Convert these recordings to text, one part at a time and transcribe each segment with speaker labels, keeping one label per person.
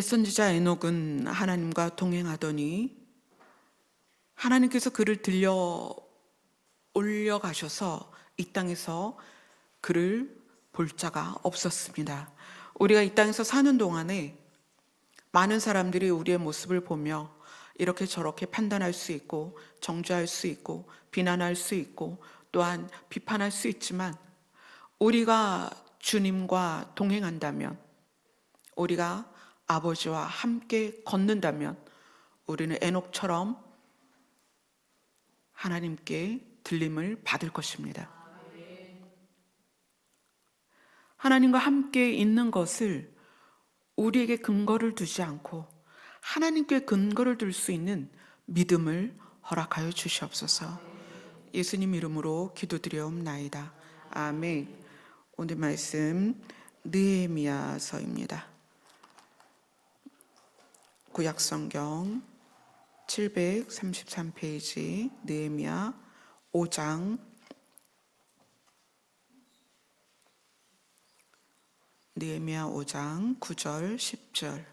Speaker 1: 선지자 에녹은 하나님과 동행하더니 하나님께서 그를 들려 올려가셔서 이 땅에서 그를 볼 자가 없었습니다. 우리가 이 땅에서 사는 동안에 많은 사람들이 우리의 모습을 보며 이렇게 저렇게 판단할 수 있고 정죄할 수 있고 비난할 수 있고 또한 비판할 수 있지만, 우리가 주님과 동행한다면, 우리가 아버지와 함께 걷는다면 우리는 에녹처럼 하나님께 들림을 받을 것입니다. 하나님과 함께 있는 것을 우리에게 근거를 두지 않고 하나님께 근거를 둘 수 있는 믿음을 허락하여 주시옵소서. 예수님 이름으로 기도드려옵나이다. 아멘. 오늘 말씀 느헤미야서입니다. 구약성경 733페이지 느헤미야 5장 9절 10절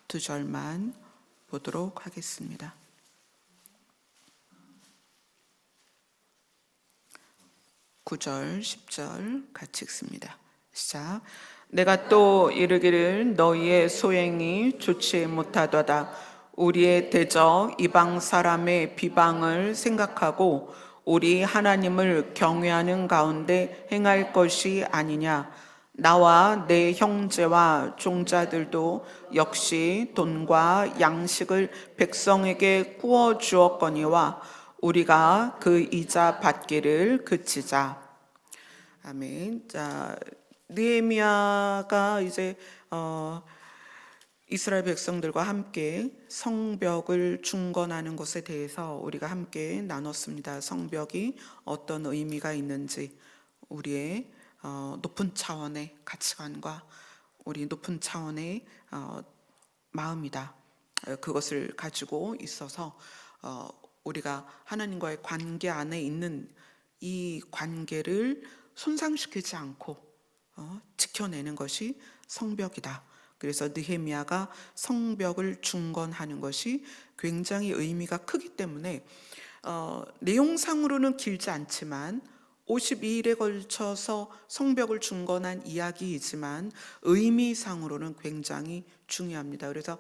Speaker 1: 두 절만 보도록 하겠습니다. 9절 10절 같이 읽습니다. 시작. 내가 또 이르기를 너희의 소행이 좋지 못하도다. 우리의 대적 이방 사람의 비방을 생각하고 우리 하나님을 경외하는 가운데 행할 것이 아니냐. 나와 내 형제와 종자들도 역시 돈과 양식을 백성에게 구워 주었거니와 우리가 그 이자 받기를 그치자. 아멘. 자, 느헤미야가 이제 이스라엘 백성들과 함께 성벽을 중건하는 것에 대해서 우리가 함께 나눴습니다. 성벽이 어떤 의미가 있는지, 우리의 높은 차원의 가치관과 우리 높은 차원의 마음이다. 그것을 가지고 있어서 우리가 하나님과의 관계 안에 있는 이 관계를 손상시키지 않고 지켜내는 것이 성벽이다. 그래서 느헤미야가 성벽을 중건하는 것이 굉장히 의미가 크기 때문에 내용상으로는 길지 않지만 52일에 걸쳐서 성벽을 중건한 이야기이지만 의미상으로는 굉장히 중요합니다. 그래서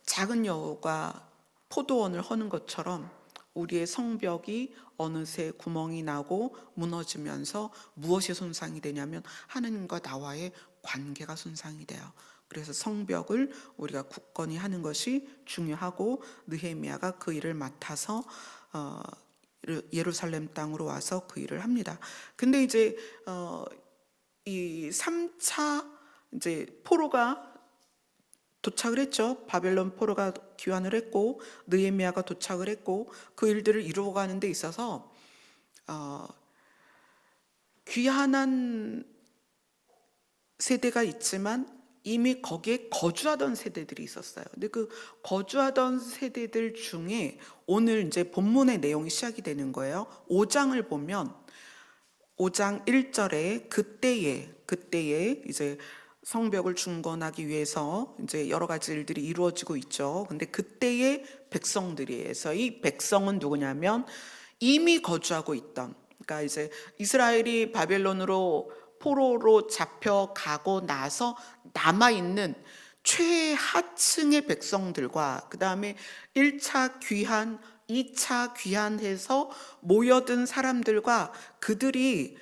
Speaker 1: 작은 여우가 포도원을 허는 것처럼 우리의 성벽이 어느새 구멍이 나고 무너지면서 무엇이 손상이 되냐면 하나님과 나와의 관계가 손상이 돼요. 그래서 성벽을 우리가 굳건히 하는 것이 중요하고, 느헤미야가 그 일을 맡아서 예루살렘 땅으로 와서 그 일을 합니다. 근데 이제 이 3차 이제 포로가 도착을 했죠. 바벨론 포로가 귀환을 했고 느헤미야가 도착을 했고 그 일들을 이루어가는 데 있어서 귀환한 세대가 있지만 이미 거기에 거주하던 세대들이 있었어요. 근데 그 거주하던 세대들 중에 오늘 이제 본문의 내용이 시작이 되는 거예요. 5장을 보면 5장 1절에 그때에 이제 성벽을 중건하기 위해서 이제 여러 가지 일들이 이루어지고 있죠. 근데 그때의 백성들이에서 이 백성은 누구냐면 이미 거주하고 있던, 그러니까 이제 이스라엘이 바벨론으로 포로로 잡혀가고 나서 남아있는 최하층의 백성들과 그 다음에 1차 귀환, 2차 귀환해서 모여든 사람들과 그들이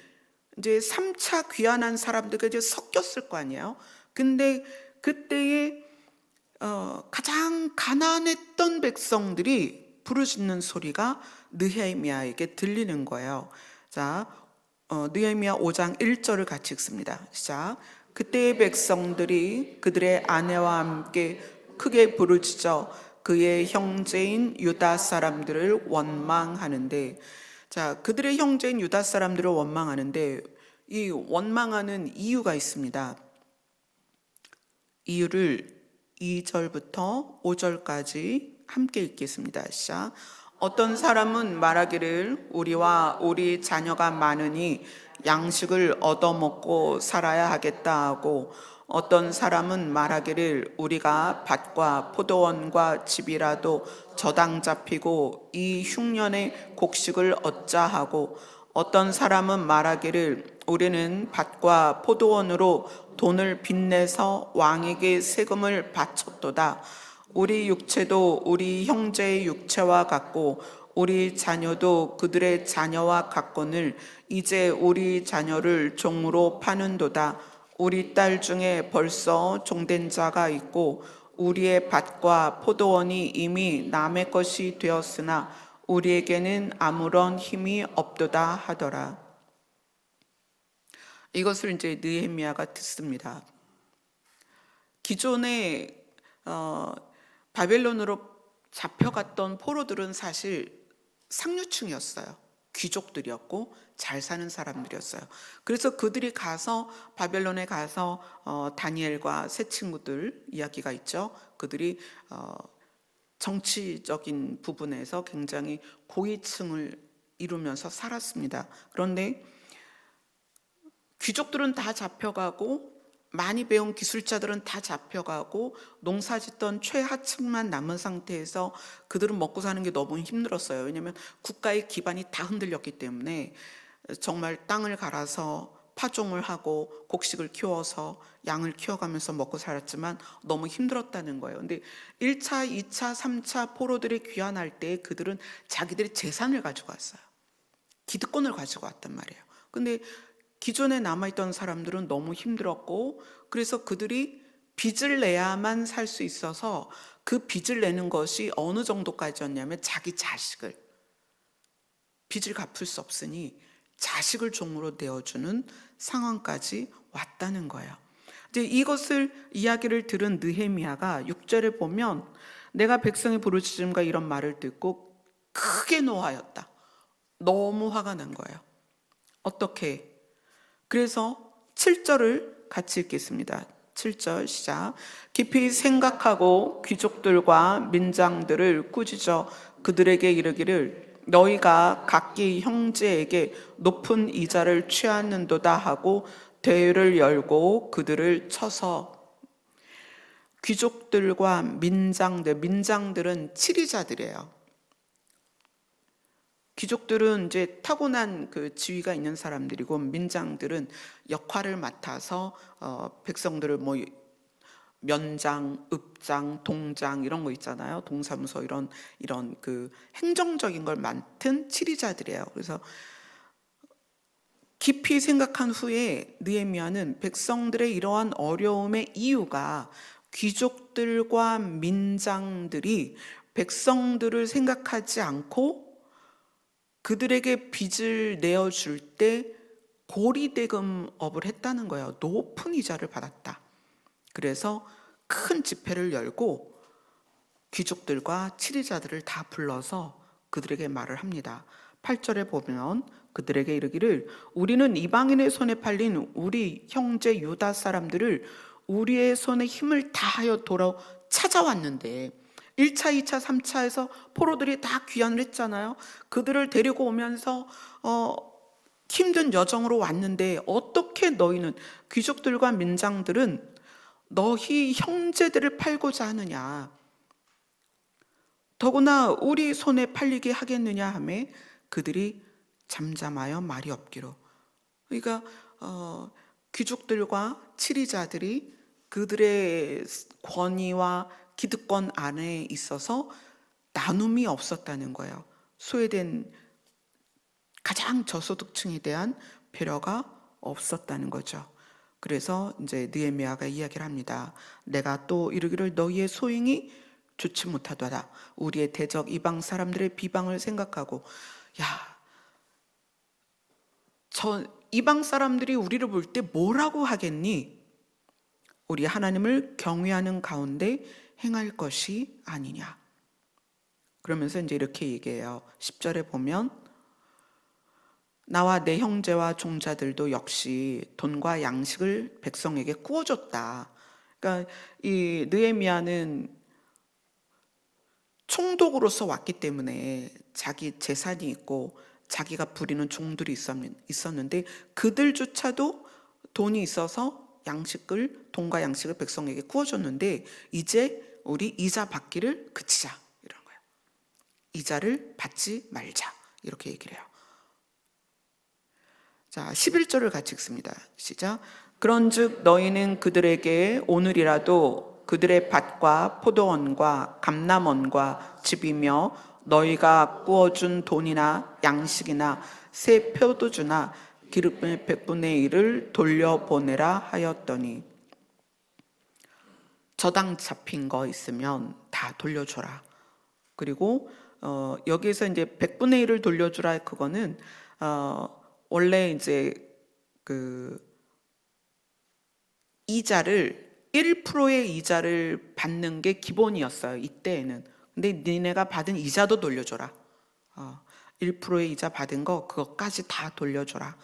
Speaker 1: 이제 3차 귀환한 사람들과 이제 섞였을 거 아니에요. 근데 그때에 가장 가난했던 백성들이 부르짖는 소리가 느헤미야에게 들리는 거예요. 자, 느헤미야 5장 1절을 같이 읽습니다. 시작. 그때의 백성들이 그들의 아내와 함께 크게 부르짖어 그의 형제인 유다 사람들을 원망하는데, 자, 그들의 형제인 유다 사람들을 원망하는데 이 원망하는 이유가 있습니다. 이유를 2절부터 5절까지 함께 읽겠습니다. 시작. 어떤 사람은 말하기를 우리와 우리 자녀가 많으니 양식을 얻어먹고 살아야 하겠다 하고, 어떤 사람은 말하기를 우리가 밭과 포도원과 집이라도 저당 잡히고 이 흉년의 곡식을 얻자 하고, 어떤 사람은 말하기를 우리는 밭과 포도원으로 돈을 빚내서 왕에게 세금을 바쳤도다. 우리 육체도 우리 형제의 육체와 같고 우리 자녀도 그들의 자녀와 같거늘 이제 우리 자녀를 종으로 파는도다. 우리 딸 중에 벌써 종된 자가 있고 우리의 밭과 포도원이 이미 남의 것이 되었으나 우리에게는 아무런 힘이 없도다 하더라. 이것을 이제 느헤미야가 듣습니다. 기존에 바벨론으로 잡혀갔던 포로들은 사실 상류층이었어요. 귀족들이었고 잘 사는 사람들이었어요. 그래서 그들이 가서 바벨론에 가서 다니엘과 세 친구들 이야기가 있죠. 그들이 정치적인 부분에서 굉장히 고위층을 이루면서 살았습니다. 그런데 귀족들은 다 잡혀가고 많이 배운 기술자들은 다 잡혀가고 농사 짓던 최하층만 남은 상태에서 그들은 먹고 사는 게 너무 힘들었어요. 왜냐하면 국가의 기반이 다 흔들렸기 때문에 정말 땅을 갈아서 파종을 하고 곡식을 키워서 양을 키워가면서 먹고 살았지만 너무 힘들었다는 거예요. 근데 1차, 2차, 3차 포로들이 귀환할 때 그들은 자기들의 재산을 가지고 왔어요. 기득권을 가지고 왔단 말이에요. 근데 기존에 남아있던 사람들은 너무 힘들었고, 그래서 그들이 빚을 내야만 살 수 있어서 그 빚을 내는 것이 어느 정도까지였냐면 자기 자식을, 빚을 갚을 수 없으니 자식을 종으로 내어주는 상황까지 왔다는 거예요. 이제 이것을 이야기를 들은 느헤미야가 6절에 보면 내가 백성의 부르짖음과 이런 말을 듣고 크게 노하였다. 너무 화가 난 거예요. 어떻게? 그래서 7절을 같이 읽겠습니다. 7절 시작. 깊이 생각하고 귀족들과 민장들을 꾸짖어 그들에게 이르기를 너희가 각기 형제에게 높은 이자를 취하는도다 하고 대회를 열고 그들을 쳐서. 귀족들과 민장들은 치리자들이에요. 귀족들은 이제 타고난 그 지위가 있는 사람들이고 민장들은 역할을 맡아서 백성들을 뭐 면장, 읍장, 동장 이런 거 있잖아요. 동사무소 이런 그 행정적인 걸 맡은 치리자들이에요. 그래서 깊이 생각한 후에 느헤미야는 백성들의 이러한 어려움의 이유가 귀족들과 민장들이 백성들을 생각하지 않고 그들에게 빚을 내어줄 때 고리대금업을 했다는 거예요. 높은 이자를 받았다. 그래서 큰 집회를 열고 귀족들과 치리자들을 다 불러서 그들에게 말을 합니다. 8절에 보면 그들에게 이르기를 우리는 이방인의 손에 팔린 우리 형제 유다 사람들을 우리의 손에 힘을 다하여 돌아 찾아왔는데 1차, 2차, 3차에서 포로들이 다 귀환을 했잖아요. 그들을 데리고 오면서 힘든 여정으로 왔는데 어떻게 너희는 귀족들과 민장들은 너희 형제들을 팔고자 하느냐, 더구나 우리 손에 팔리게 하겠느냐 하매 그들이 잠잠하여 말이 없기로. 그러니까 귀족들과 치리자들이 그들의 권위와 기득권 안에 있어서 나눔이 없었다는 거예요. 소외된 가장 저소득층에 대한 배려가 없었다는 거죠. 그래서 이제 느헤미야가 이야기를 합니다. 내가 또 이르기를 너희의 소행이 좋지 못하더라. 우리의 대적 이방 사람들의 비방을 생각하고, 야, 저 이방 사람들이 우리를 볼 때 뭐라고 하겠니? 우리 하나님을 경외하는 가운데 행할 것이 아니냐. 그러면서 이제 이렇게 얘기해요. 10절에 보면 나와 내 형제와 종자들도 역시 돈과 양식을 백성에게 구워줬다. 그러니까 이 느헤미야는 총독으로서 왔기 때문에 자기 재산이 있고 자기가 부리는 종들이 있었는데 그들조차도 돈이 있어서 돈과 양식을 백성에게 구워줬는데 이제 우리 이자 받기를 그치자 이런 거예요. 이자를 받지 말자 이렇게 얘기를 해요. 자, 11절을 같이 읽습니다. 시작. 그런즉 너희는 그들에게 오늘이라도 그들의 밭과 포도원과 감람원과 집이며 너희가 구워준 돈이나 양식이나 새 포도주나 기름의 100분의 1을 돌려보내라 하였더니 저당 잡힌 거 있으면 다 돌려줘라. 그리고 여기에서 이제 100분의 1을 돌려주라, 그거는 원래 이제 그 이자를 1%의 이자를 받는 게 기본이었어요, 이때에는. 근데 니네가 받은 이자도 돌려줘라. 1%의 이자 받은 거 그것까지 다 돌려줘라.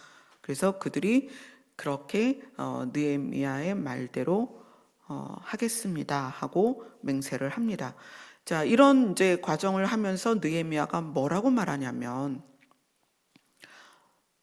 Speaker 1: 그래서 그들이 그렇게 느헤미야의 말대로 하겠습니다 하고 맹세를 합니다. 자, 이런 이제 과정을 하면서 느헤미야가 뭐라고 말하냐면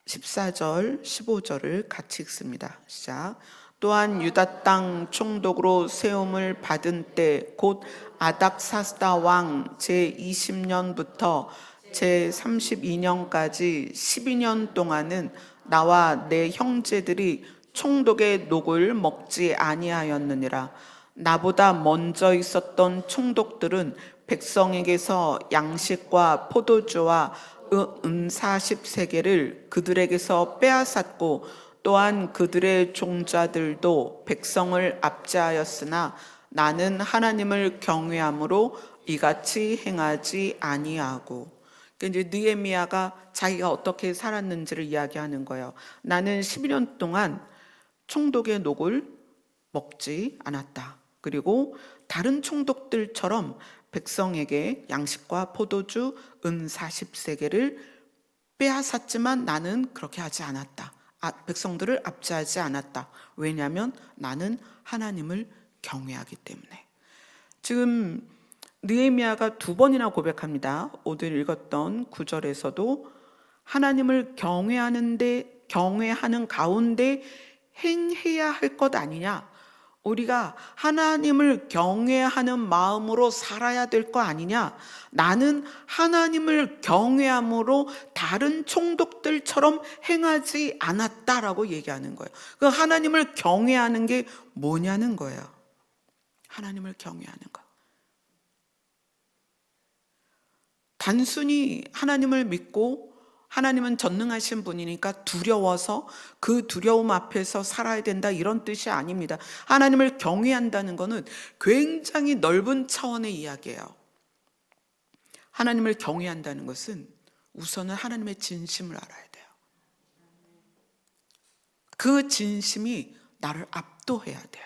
Speaker 1: 14절, 15절을 같이 읽습니다. 시작. 또한 유다 땅 총독으로 세움을 받은 때 곧 아닥사스다 왕 제20년부터 제32년까지 12년 동안은 나와 내 형제들이 총독의 녹을 먹지 아니하였느니라. 나보다 먼저 있었던 총독들은 백성에게서 양식과 포도주와 은 40세겔을 그들에게서 빼앗았고 또한 그들의 종자들도 백성을 압제하였으나 나는 하나님을 경외함으로 이같이 행하지 아니하고. 그러니까 이제 느헤미야가 자기가 어떻게 살았는지를 이야기하는 거예요. 나는 12년 동안 총독의 녹을 먹지 않았다. 그리고 다른 총독들처럼 백성에게 양식과 포도주 은 40세겔을 빼앗았지만 나는 그렇게 하지 않았다. 백성들을 압제하지 않았다. 왜냐하면 나는 하나님을 경외하기 때문에. 지금 느헤미야가 2번이나 고백합니다. 오늘 읽었던 9절에서도 하나님을 경외하는 가운데 행해야 할 것 아니냐, 우리가 하나님을 경외하는 마음으로 살아야 될 거 아니냐, 나는 하나님을 경외함으로 다른 총독들처럼 행하지 않았다라고 얘기하는 거예요. 그 하나님을 경외하는 게 뭐냐는 거예요. 하나님을 경외하는 거. 단순히 하나님을 믿고 하나님은 전능하신 분이니까 두려워서 그 두려움 앞에서 살아야 된다, 이런 뜻이 아닙니다. 하나님을 경외한다는 것은 굉장히 넓은 차원의 이야기예요. 하나님을 경외한다는 것은 우선은 하나님의 진심을 알아야 돼요. 그 진심이 나를 압도해야 돼요.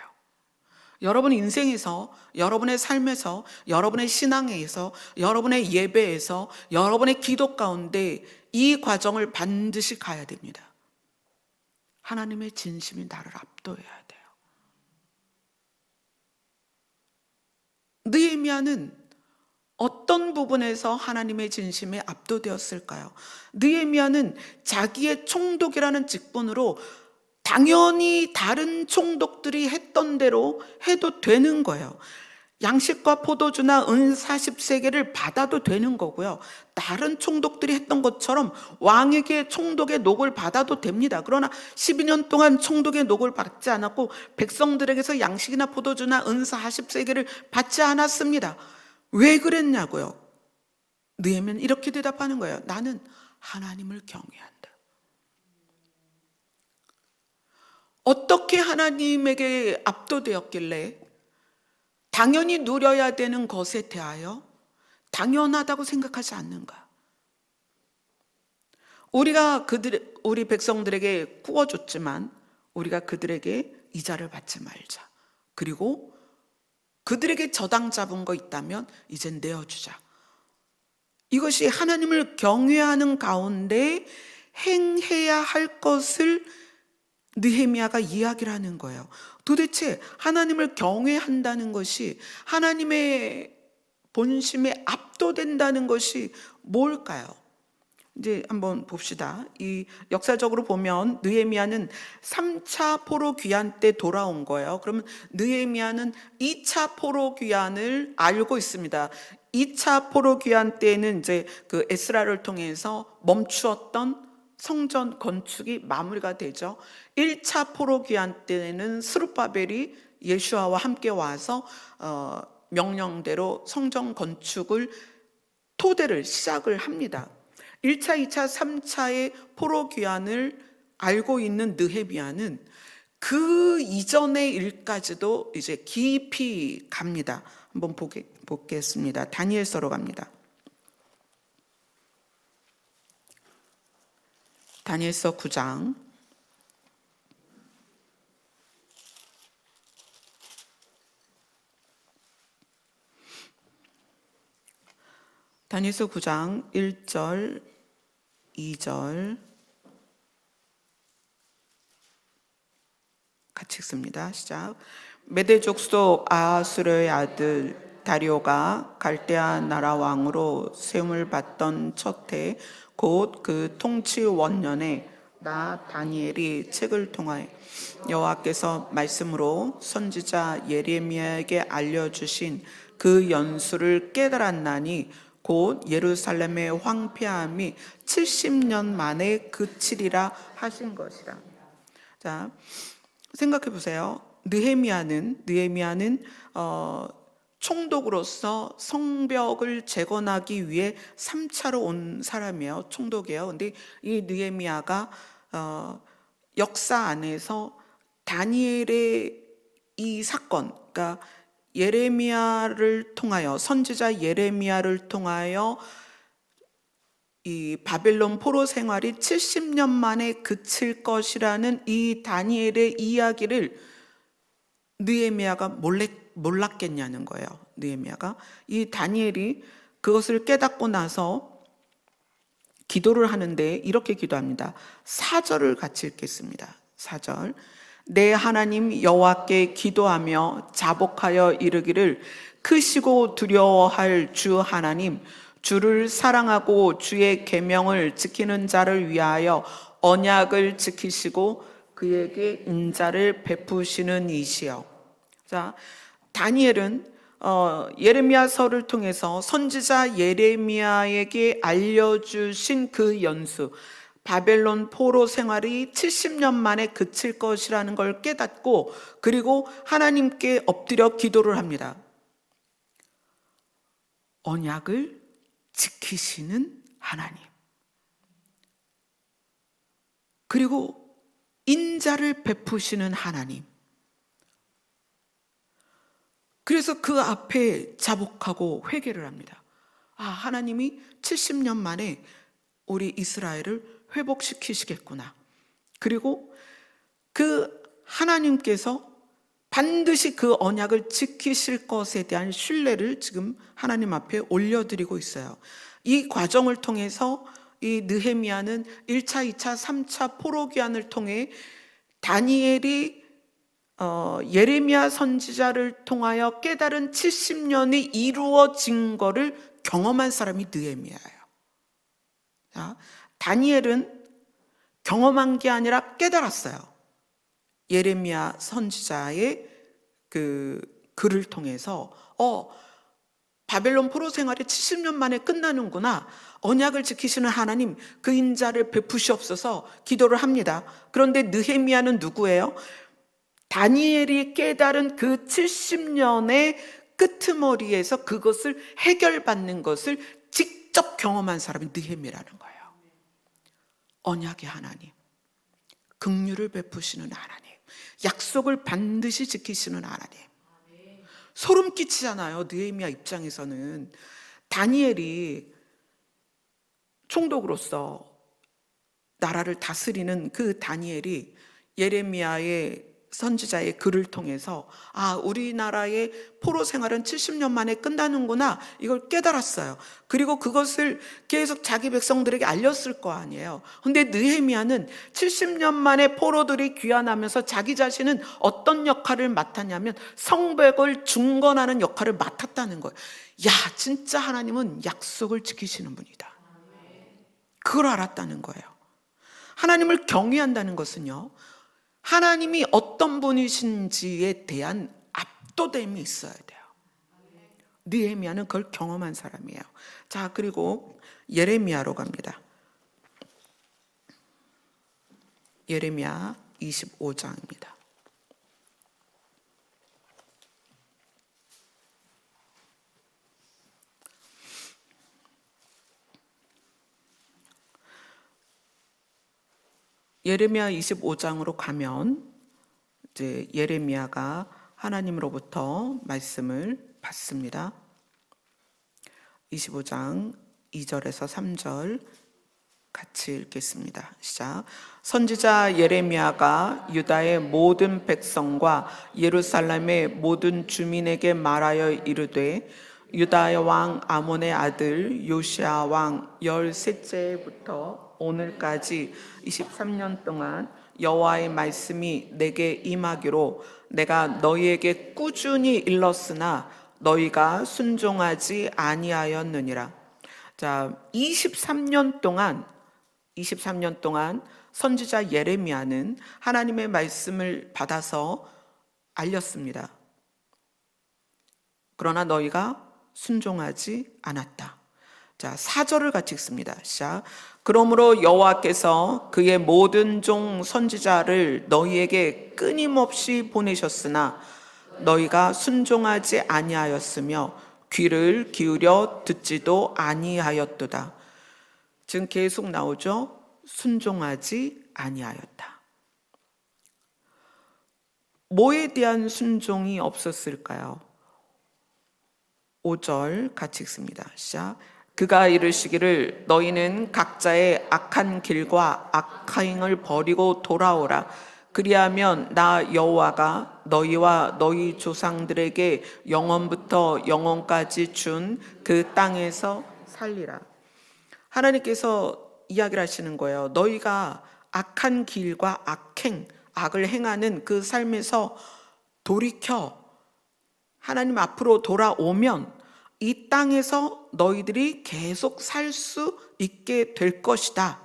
Speaker 1: 여러분 인생에서, 여러분의 삶에서, 여러분의 신앙에서, 여러분의 예배에서, 여러분의 기도 가운데 이 과정을 반드시 가야 됩니다. 하나님의 진심이 나를 압도해야 돼요. 느헤미야는 어떤 부분에서 하나님의 진심에 압도되었을까요? 느헤미야는 자기의 총독이라는 직분으로 당연히 다른 총독들이 했던 대로 해도 되는 거예요. 양식과 포도주나 은 40세겔을 받아도 되는 거고요. 다른 총독들이 했던 것처럼 왕에게 총독의 녹을 받아도 됩니다. 그러나 12년 동안 총독의 녹을 받지 않았고 백성들에게서 양식이나 포도주나 은 40세겔을 받지 않았습니다. 왜 그랬냐고요? 느헤미야는 이렇게 대답하는 거예요. 나는 하나님을 경외한다. 어떻게 하나님에게 압도되었길래 당연히 누려야 되는 것에 대하여 당연하다고 생각하지 않는가? 우리가 우리 백성들에게 구워줬지만 우리가 그들에게 이자를 받지 말자. 그리고 그들에게 저당 잡은 거 있다면 이젠 내어주자. 이것이 하나님을 경외하는 가운데 행해야 할 것을 느헤미야가 이야기를 하는 거예요. 도대체 하나님을 경외한다는 것이 하나님의 본심에 압도된다는 것이 뭘까요? 이제 한번 봅시다. 이 역사적으로 보면 느헤미야는 3차 포로 귀환 때 돌아온 거예요. 그러면 느헤미야는 2차 포로 귀환을 알고 있습니다. 2차 포로 귀환 때는 이제 그 에스라를 통해서 멈추었던 성전 건축이 마무리가 되죠. 1차 포로 귀환 때는 스룹바벨이 예수아와 함께 와서 명령대로 성전 건축을 토대를 시작을 합니다. 1차, 2차, 3차의 포로 귀환을 알고 있는 느헤미야는 그 이전의 일까지도 이제 깊이 갑니다. 한번 보겠습니다. 다니엘서로 갑니다. 다니엘서 9장. 다니엘서 9장 1절, 2절 같이 읽습니다. 시작. 메대 족속 아하수르의 아들 다리오가 갈대아 나라 왕으로 세움을 받던 첫 해 곧 그 통치 원년에 나 다니엘이 책을 통하여 여호와께서 말씀으로 선지자 예레미야에게 알려주신 그 연수를 깨달았나니 곧 예루살렘의 황폐함이 70년 만에 그치리라 하신 것이라. 자, 생각해 보세요. 느헤미야는 총독으로서 성벽을 재건하기 위해 3차로 온 사람이에요. 총독이에요. 근데 이 느헤미야가 역사 안에서 다니엘의 이 사건, 그러니까 예레미야를 통하여, 선지자 예레미야를 통하여 이 바벨론 포로 생활이 70년 만에 그칠 것이라는 이 다니엘의 이야기를 느헤미야가 몰랐겠냐는 거예요. 느헤미야가 이 다니엘이 그것을 깨닫고 나서 기도를 하는데 이렇게 기도합니다. 4절을 같이 읽겠습니다. 4절. 내 하나님 여호와께 기도하며 자복하여 이르기를 크시고 두려워할 주 하나님, 주를 사랑하고 주의 계명을 지키는 자를 위하여 언약을 지키시고 그에게 인자를 베푸시는 이시여. 자, 다니엘은 예레미야서를 통해서 선지자 예레미야에게 알려주신 그 연수, 바벨론 포로 생활이 70년 만에 그칠 것이라는 걸 깨닫고, 그리고 하나님께 엎드려 기도를 합니다. 언약을 지키시는 하나님, 그리고 인자를 베푸시는 하나님. 그래서 그 앞에 자복하고 회개를 합니다. 아, 하나님이 70년 만에 우리 이스라엘을 회복시키시겠구나. 그리고 그 하나님께서 반드시 그 언약을 지키실 것에 대한 신뢰를 지금 하나님 앞에 올려드리고 있어요. 이 과정을 통해서 이 느헤미야는 1차, 2차, 3차 포로 귀환을 통해 다니엘이 예레미야 선지자를 통하여 깨달은 70년이 이루어진 것을 경험한 사람이 느헤미야예요. 자, 다니엘은 경험한 게 아니라 깨달았어요. 예레미야 선지자의 그 글을 통해서 바벨론 포로 생활이 70년 만에 끝나는구나. 언약을 지키시는 하나님, 그 인자를 베푸시옵소서 기도를 합니다. 그런데 느헤미야는 누구예요? 다니엘이 깨달은 그 70년의 끄트머리에서 그것을 해결받는 것을 직접 경험한 사람이 느헤미야라는 거예요. 언약의 하나님, 긍휼을 베푸시는 하나님, 약속을 반드시 지키시는 하나님. 소름 끼치잖아요. 느헤미야 입장에서는. 다니엘이 총독으로서 나라를 다스리는 그 다니엘이 예레미야의 선지자의 글을 통해서 우리나라의 포로 생활은 70년 만에 끝나는구나, 이걸 깨달았어요. 그리고 그것을 계속 자기 백성들에게 알렸을 거 아니에요. 근데 느헤미야는 70년 만에 포로들이 귀환하면서 자기 자신은 어떤 역할을 맡았냐면 성벽을 중건하는 역할을 맡았다는 거예요. 진짜 하나님은 약속을 지키시는 분이다, 그걸 알았다는 거예요. 하나님을 경외한다는 것은요, 하나님이 어떤 분이신지에 대한 압도됨이 있어야 돼요. 느헤미야는 그걸 경험한 사람이에요. 자, 그리고 예레미야로 갑니다. 예레미야 25장입니다. 예레미야 25장으로 가면 이제 예레미야가 하나님으로부터 말씀을 받습니다. 25장 2절에서 3절 같이 읽겠습니다. 시작. 선지자 예레미야가 유다의 모든 백성과 예루살렘의 모든 주민에게 말하여 이르되, 유다의 왕 아몬의 아들 요시야 왕 13세부터 오늘까지 23년 동안 여호와의 말씀이 내게 임하기로 내가 너희에게 꾸준히 일렀으나 너희가 순종하지 아니하였느니라. 자, 23년 동안 선지자 예레미야는 하나님의 말씀을 받아서 알렸습니다. 그러나 너희가 순종하지 않았다. 자, 4절을 같이 읽습니다. 시작. 그러므로 여호와께서 그의 모든 종 선지자를 너희에게 끊임없이 보내셨으나 너희가 순종하지 아니하였으며 귀를 기울여 듣지도 아니하였도다. 지금 계속 나오죠. 순종하지 아니하였다. 뭐에 대한 순종이 없었을까요? 5절 같이 읽습니다. 시작. 그가 이르시기를 너희는 각자의 악한 길과 악행을 버리고 돌아오라. 그리하면 나 여호와가 너희와 너희 조상들에게 영원부터 영원까지 준 그 땅에서 살리라. 하나님께서 이야기를 하시는 거예요. 너희가 악한 길과 악을 행하는 그 삶에서 돌이켜 하나님 앞으로 돌아오면 이 땅에서 너희들이 계속 살 수 있게 될 것이다.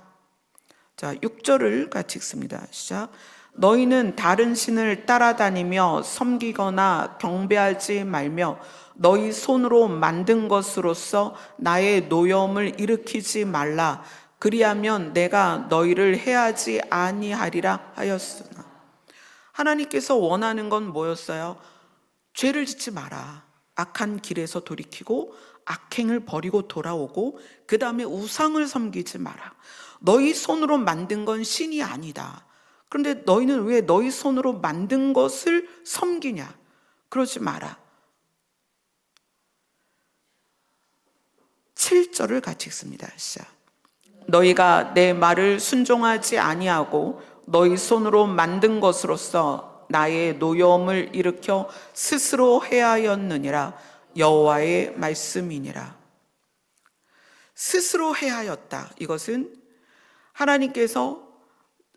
Speaker 1: 자, 6절을 같이 읽습니다. 시작. 너희는 다른 신을 따라다니며 섬기거나 경배하지 말며 너희 손으로 만든 것으로서 나의 노여움을 일으키지 말라. 그리하면 내가 너희를 해하지 아니하리라 하였으나. 하나님께서 원하는 건 뭐였어요? 죄를 짓지 마라. 악한 길에서 돌이키고 악행을 버리고 돌아오고 그 다음에 우상을 섬기지 마라. 너희 손으로 만든 건 신이 아니다. 그런데 너희는 왜 너희 손으로 만든 것을 섬기냐? 그러지 마라. 7절을 같이 읽습니다. 시작. 너희가 내 말을 순종하지 아니하고 너희 손으로 만든 것으로서 나의 노여움을 일으켜 스스로 해하였느니라. 여호와의 말씀이니라. 스스로 해하였다. 이것은 하나님께서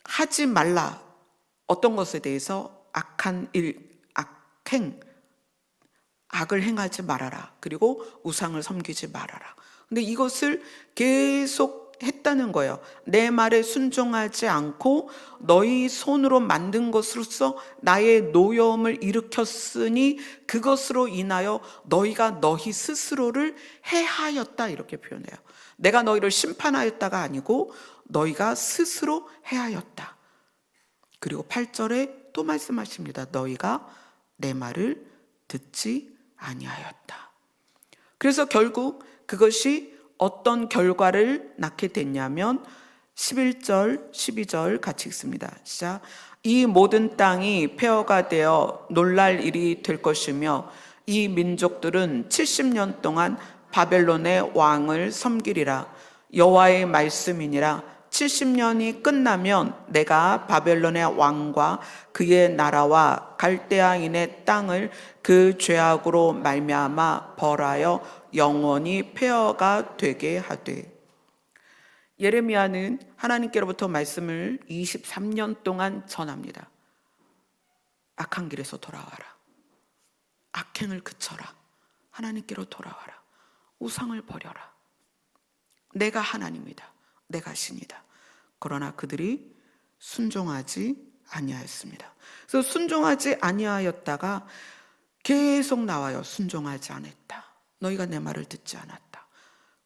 Speaker 1: 하지 말라. 어떤 것에 대해서 악한 일, 악행, 악을 행하지 말아라. 그리고 우상을 섬기지 말아라. 근데 이것을 계속 했다는 거예요. 내 말에 순종하지 않고 너희 손으로 만든 것으로서 나의 노여움을 일으켰으니 그것으로 인하여 너희가 너희 스스로를 해하였다. 이렇게 표현해요. 내가 너희를 심판하였다가 아니고 너희가 스스로 해하였다. 그리고 8절에 또 말씀하십니다. 너희가 내 말을 듣지 아니하였다. 그래서 결국 그것이 어떤 결과를 낳게 됐냐면 11절, 12절 같이 읽습니다. 시작. 이 모든 땅이 폐허가 되어 놀랄 일이 될 것이며 이 민족들은 70년 동안 바벨론의 왕을 섬기리라. 여호와의 말씀이니라. 70년이 끝나면 내가 바벨론의 왕과 그의 나라와 갈대아인의 땅을 그 죄악으로 말미암아 벌하여 영원히 폐허가 되게 하되. 예레미야는 하나님께로부터 말씀을 23년 동안 전합니다. 악한 길에서 돌아와라. 악행을 그쳐라. 하나님께로 돌아와라. 우상을 버려라. 내가 하나님이다. 내가 신이다. 그러나 그들이 순종하지 아니하였습니다. 그래서 순종하지 아니하였다가 계속 나와요. 순종하지 않았다. 너희가 내 말을 듣지 않았다.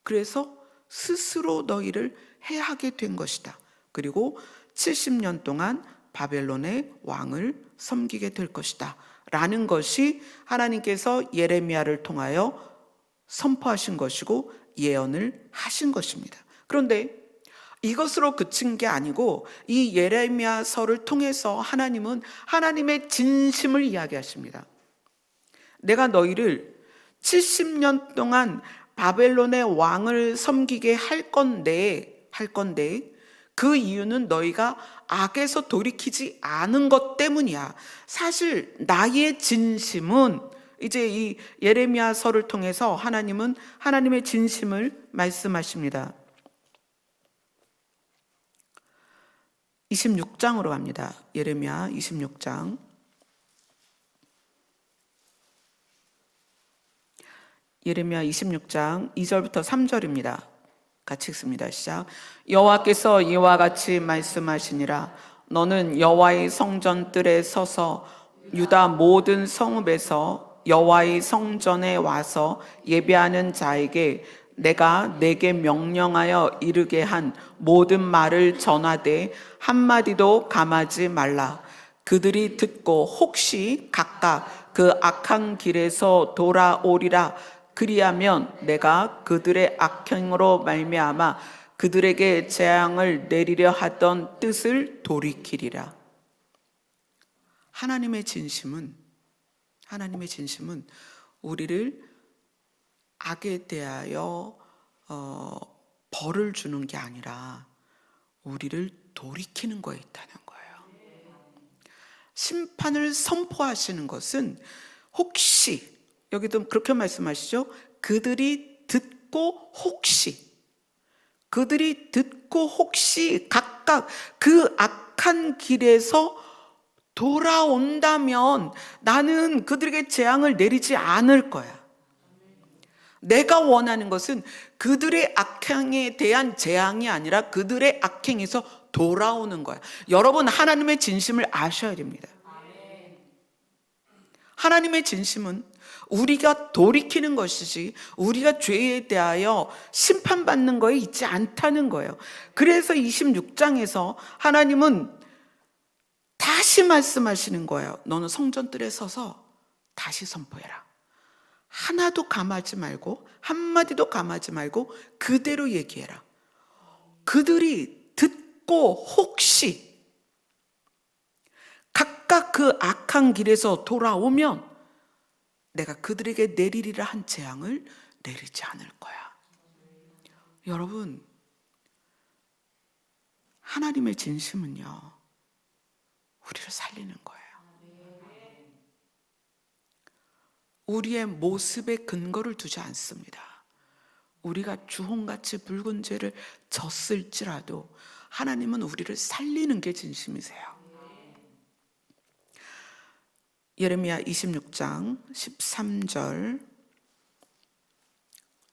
Speaker 1: 그래서 스스로 너희를 해하게 된 것이다. 그리고 70년 동안 바벨론의 왕을 섬기게 될 것이다. 라는 것이 하나님께서 예레미야를 통하여 선포하신 것이고 예언을 하신 것입니다. 그런데 이것으로 그친 게 아니고 이 예레미야서를 통해서 하나님은 하나님의 진심을 이야기하십니다. 내가 너희를 70년 동안 바벨론의 왕을 섬기게 할 건데 그 이유는 너희가 악에서 돌이키지 않은 것 때문이야. 사실 나의 진심은, 이제 이 예레미야서를 통해서 하나님은 하나님의 진심을 말씀하십니다. 26장으로 갑니다. 예레미야 26장. 예레미야 26장 2절부터 3절입니다. 같이 읽습니다. 시작. 여호와께서 이와 같이 말씀하시니라. 너는 여호와의 성전 뜰에 서서 유다 모든 성읍에서 여호와의 성전에 와서 예배하는 자에게 내가 내게 명령하여 이르게 한 모든 말을 전하되 한마디도 감하지 말라. 그들이 듣고 혹시 각각 그 악한 길에서 돌아오리라. 그리하면 내가 그들의 악행으로 말미암아 그들에게 재앙을 내리려 하던 뜻을 돌이키리라. 하나님의 진심은 우리를 악에 대하여 벌을 주는 게 아니라 우리를 돌이키는 거에 있다는 거예요. 심판을 선포하시는 것은 혹시, 여기도 그렇게 말씀하시죠. 그들이 듣고 혹시 각각 그 악한 길에서 돌아온다면 나는 그들에게 재앙을 내리지 않을 거야. 내가 원하는 것은 그들의 악행에 대한 재앙이 아니라 그들의 악행에서 돌아오는 거야. 여러분, 하나님의 진심을 아셔야 됩니다. 하나님의 진심은 우리가 돌이키는 것이지 우리가 죄에 대하여 심판받는 거에 있지 않다는 거예요. 그래서 26장에서 하나님은 다시 말씀하시는 거예요. 너는 성전뜰에 서서 다시 선포해라. 하나도 감하지 말고 한마디도 감하지 말고 그대로 얘기해라. 그들이 듣고 혹시 각각 그 악한 길에서 돌아오면 내가 그들에게 내리리라 한 재앙을 내리지 않을 거야. 여러분, 하나님의 진심은요, 우리를 살리는 거예요. 우리의 모습에 근거를 두지 않습니다. 우리가 주홍같이 붉은 죄를 졌을지라도 하나님은 우리를 살리는 게 진심이세요. 예레미야 26장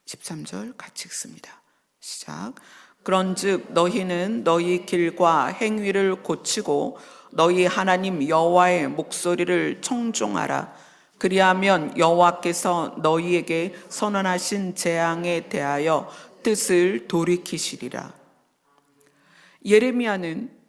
Speaker 1: 13절 같이 읽습니다. 시작. 그런즉 너희는 너희 길과 행위를 고치고 너희 하나님 여호와의 목소리를 청종하라. 그리하면 여호와께서 너희에게 선언하신 재앙에 대하여 뜻을 돌이키시리라. 예레미야는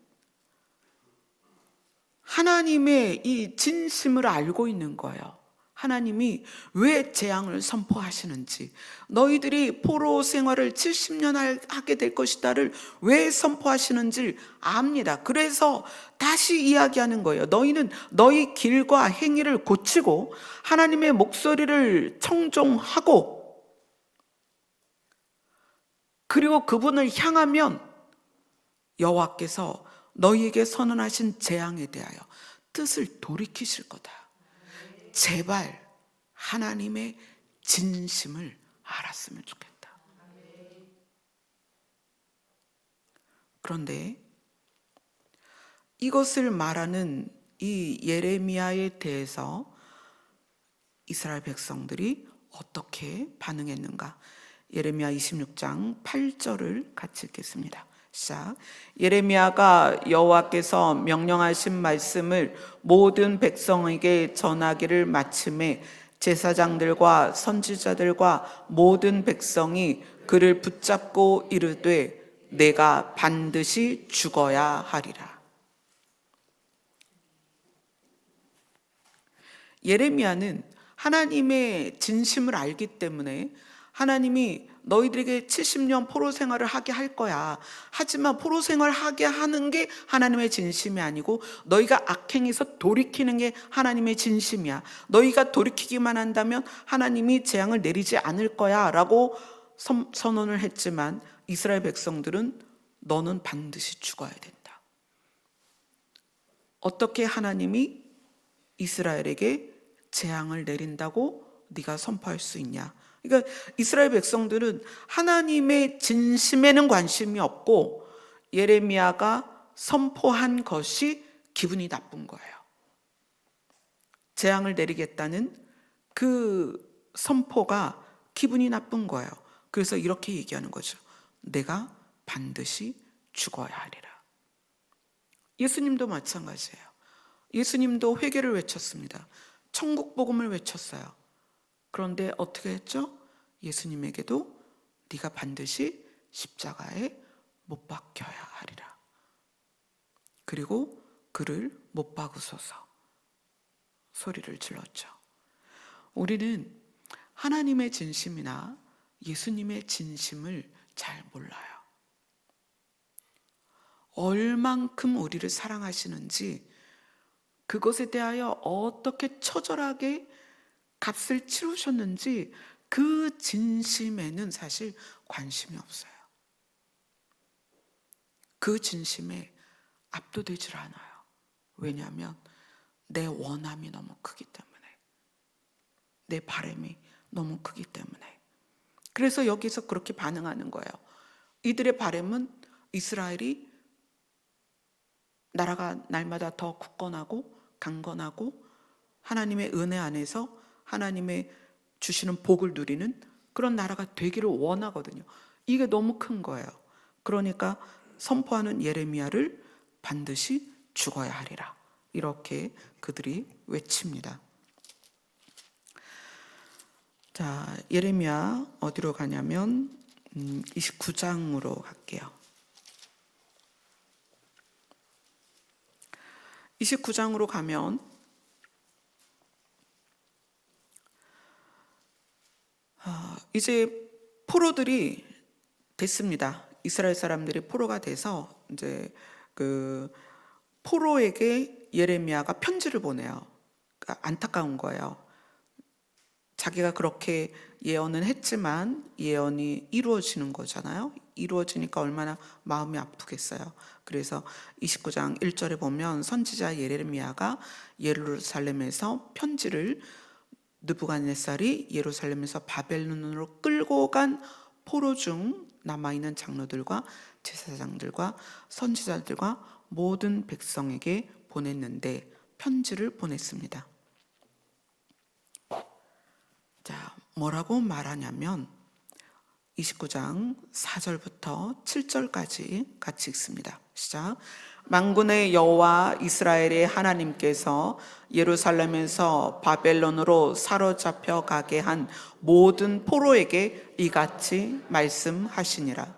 Speaker 1: 하나님의 이 진심을 알고 있는 거예요. 하나님이 왜 재앙을 선포하시는지, 너희들이 포로 생활을 70년 하게 될 것이다를 왜 선포하시는지 압니다. 그래서 다시 이야기하는 거예요. 너희는 너희 길과 행위를 고치고 하나님의 목소리를 청종하고 그리고 그분을 향하면 여호와께서 너희에게 선언하신 재앙에 대하여 뜻을 돌이키실 거다. 제발 하나님의 진심을 알았으면 좋겠다. 그런데 이것을 말하는 이 예레미야에 대해서 이스라엘 백성들이 어떻게 반응했는가? 예레미야 26장 8절을 같이 읽겠습니다. 시작. 예레미야가 여호와께서 명령하신 말씀을 모든 백성에게 전하기를 마침에 제사장들과 선지자들과 모든 백성이 그를 붙잡고 이르되 내가 반드시 죽어야 하리라. 예레미야는 하나님의 진심을 알기 때문에 하나님이 너희들에게 70년 포로 생활을 하게 할 거야. 하지만 포로 생활을 하게 하는 게 하나님의 진심이 아니고 너희가 악행에서 돌이키는 게 하나님의 진심이야. 너희가 돌이키기만 한다면 하나님이 재앙을 내리지 않을 거야 라고 선언을 했지만 이스라엘 백성들은 너는 반드시 죽어야 된다. 어떻게 하나님이 이스라엘에게 재앙을 내린다고 네가 선포할 수 있냐? 그러니까 이스라엘 백성들은 하나님의 진심에는 관심이 없고 예레미야가 선포한 것이 기분이 나쁜 거예요. 재앙을 내리겠다는 그 선포가 기분이 나쁜 거예요. 그래서 이렇게 얘기하는 거죠. 내가 반드시 죽어야 하리라. 예수님도 마찬가지예요. 예수님도 회개를 외쳤습니다. 천국 복음을 외쳤어요. 그런데 어떻게 했죠? 예수님에게도 네가 반드시 십자가에 못 박혀야 하리라. 그리고 그를 못 박으소서 소리를 질렀죠. 우리는 하나님의 진심이나 예수님의 진심을 잘 몰라요. 얼만큼 우리를 사랑하시는지, 그것에 대하여 어떻게 처절하게 값을 치르셨는지 그 진심에는 사실 관심이 없어요. 그 진심에 압도되질 않아요. 왜냐하면 내 원함이 너무 크기 때문에, 내 바람이 너무 크기 때문에. 그래서 여기서 그렇게 반응하는 거예요. 이들의 바람은 이스라엘이 나라가 날마다 더 굳건하고 강건하고 하나님의 은혜 안에서 하나님의 주시는 복을 누리는 그런 나라가 되기를 원하거든요. 이게 너무 큰 거예요. 그러니까 선포하는 예레미야를 반드시 죽어야 하리라. 이렇게 그들이 외칩니다. 자, 예레미야 어디로 가냐면 29장으로 갈게요. 29장으로 가면 이제 포로들이 됐습니다. 이스라엘 사람들이 포로가 돼서 이제 그 포로에게 예레미야가 편지를 보내요. 그러니까 안타까운 거예요. 자기가 그렇게 예언은 했지만 예언이 이루어지는 거잖아요. 이루어지니까 얼마나 마음이 아프겠어요. 그래서 29장 1절에 보면 선지자 예레미야가 예루살렘에서 편지를 느부갓네살이 예루살렘에서 바벨론으로 끌고 간 포로 중 남아있는 장로들과 제사장들과 선지자들과 모든 백성에게 보냈는데 편지를 보냈습니다. 자, 뭐라고 말하냐면 29장 4절부터 7절까지 같이 읽습니다. 시작. 만군의 여호와 이스라엘의 하나님께서 예루살렘에서 바벨론으로 사로잡혀 가게 한 모든 포로에게 이같이 말씀하시니라.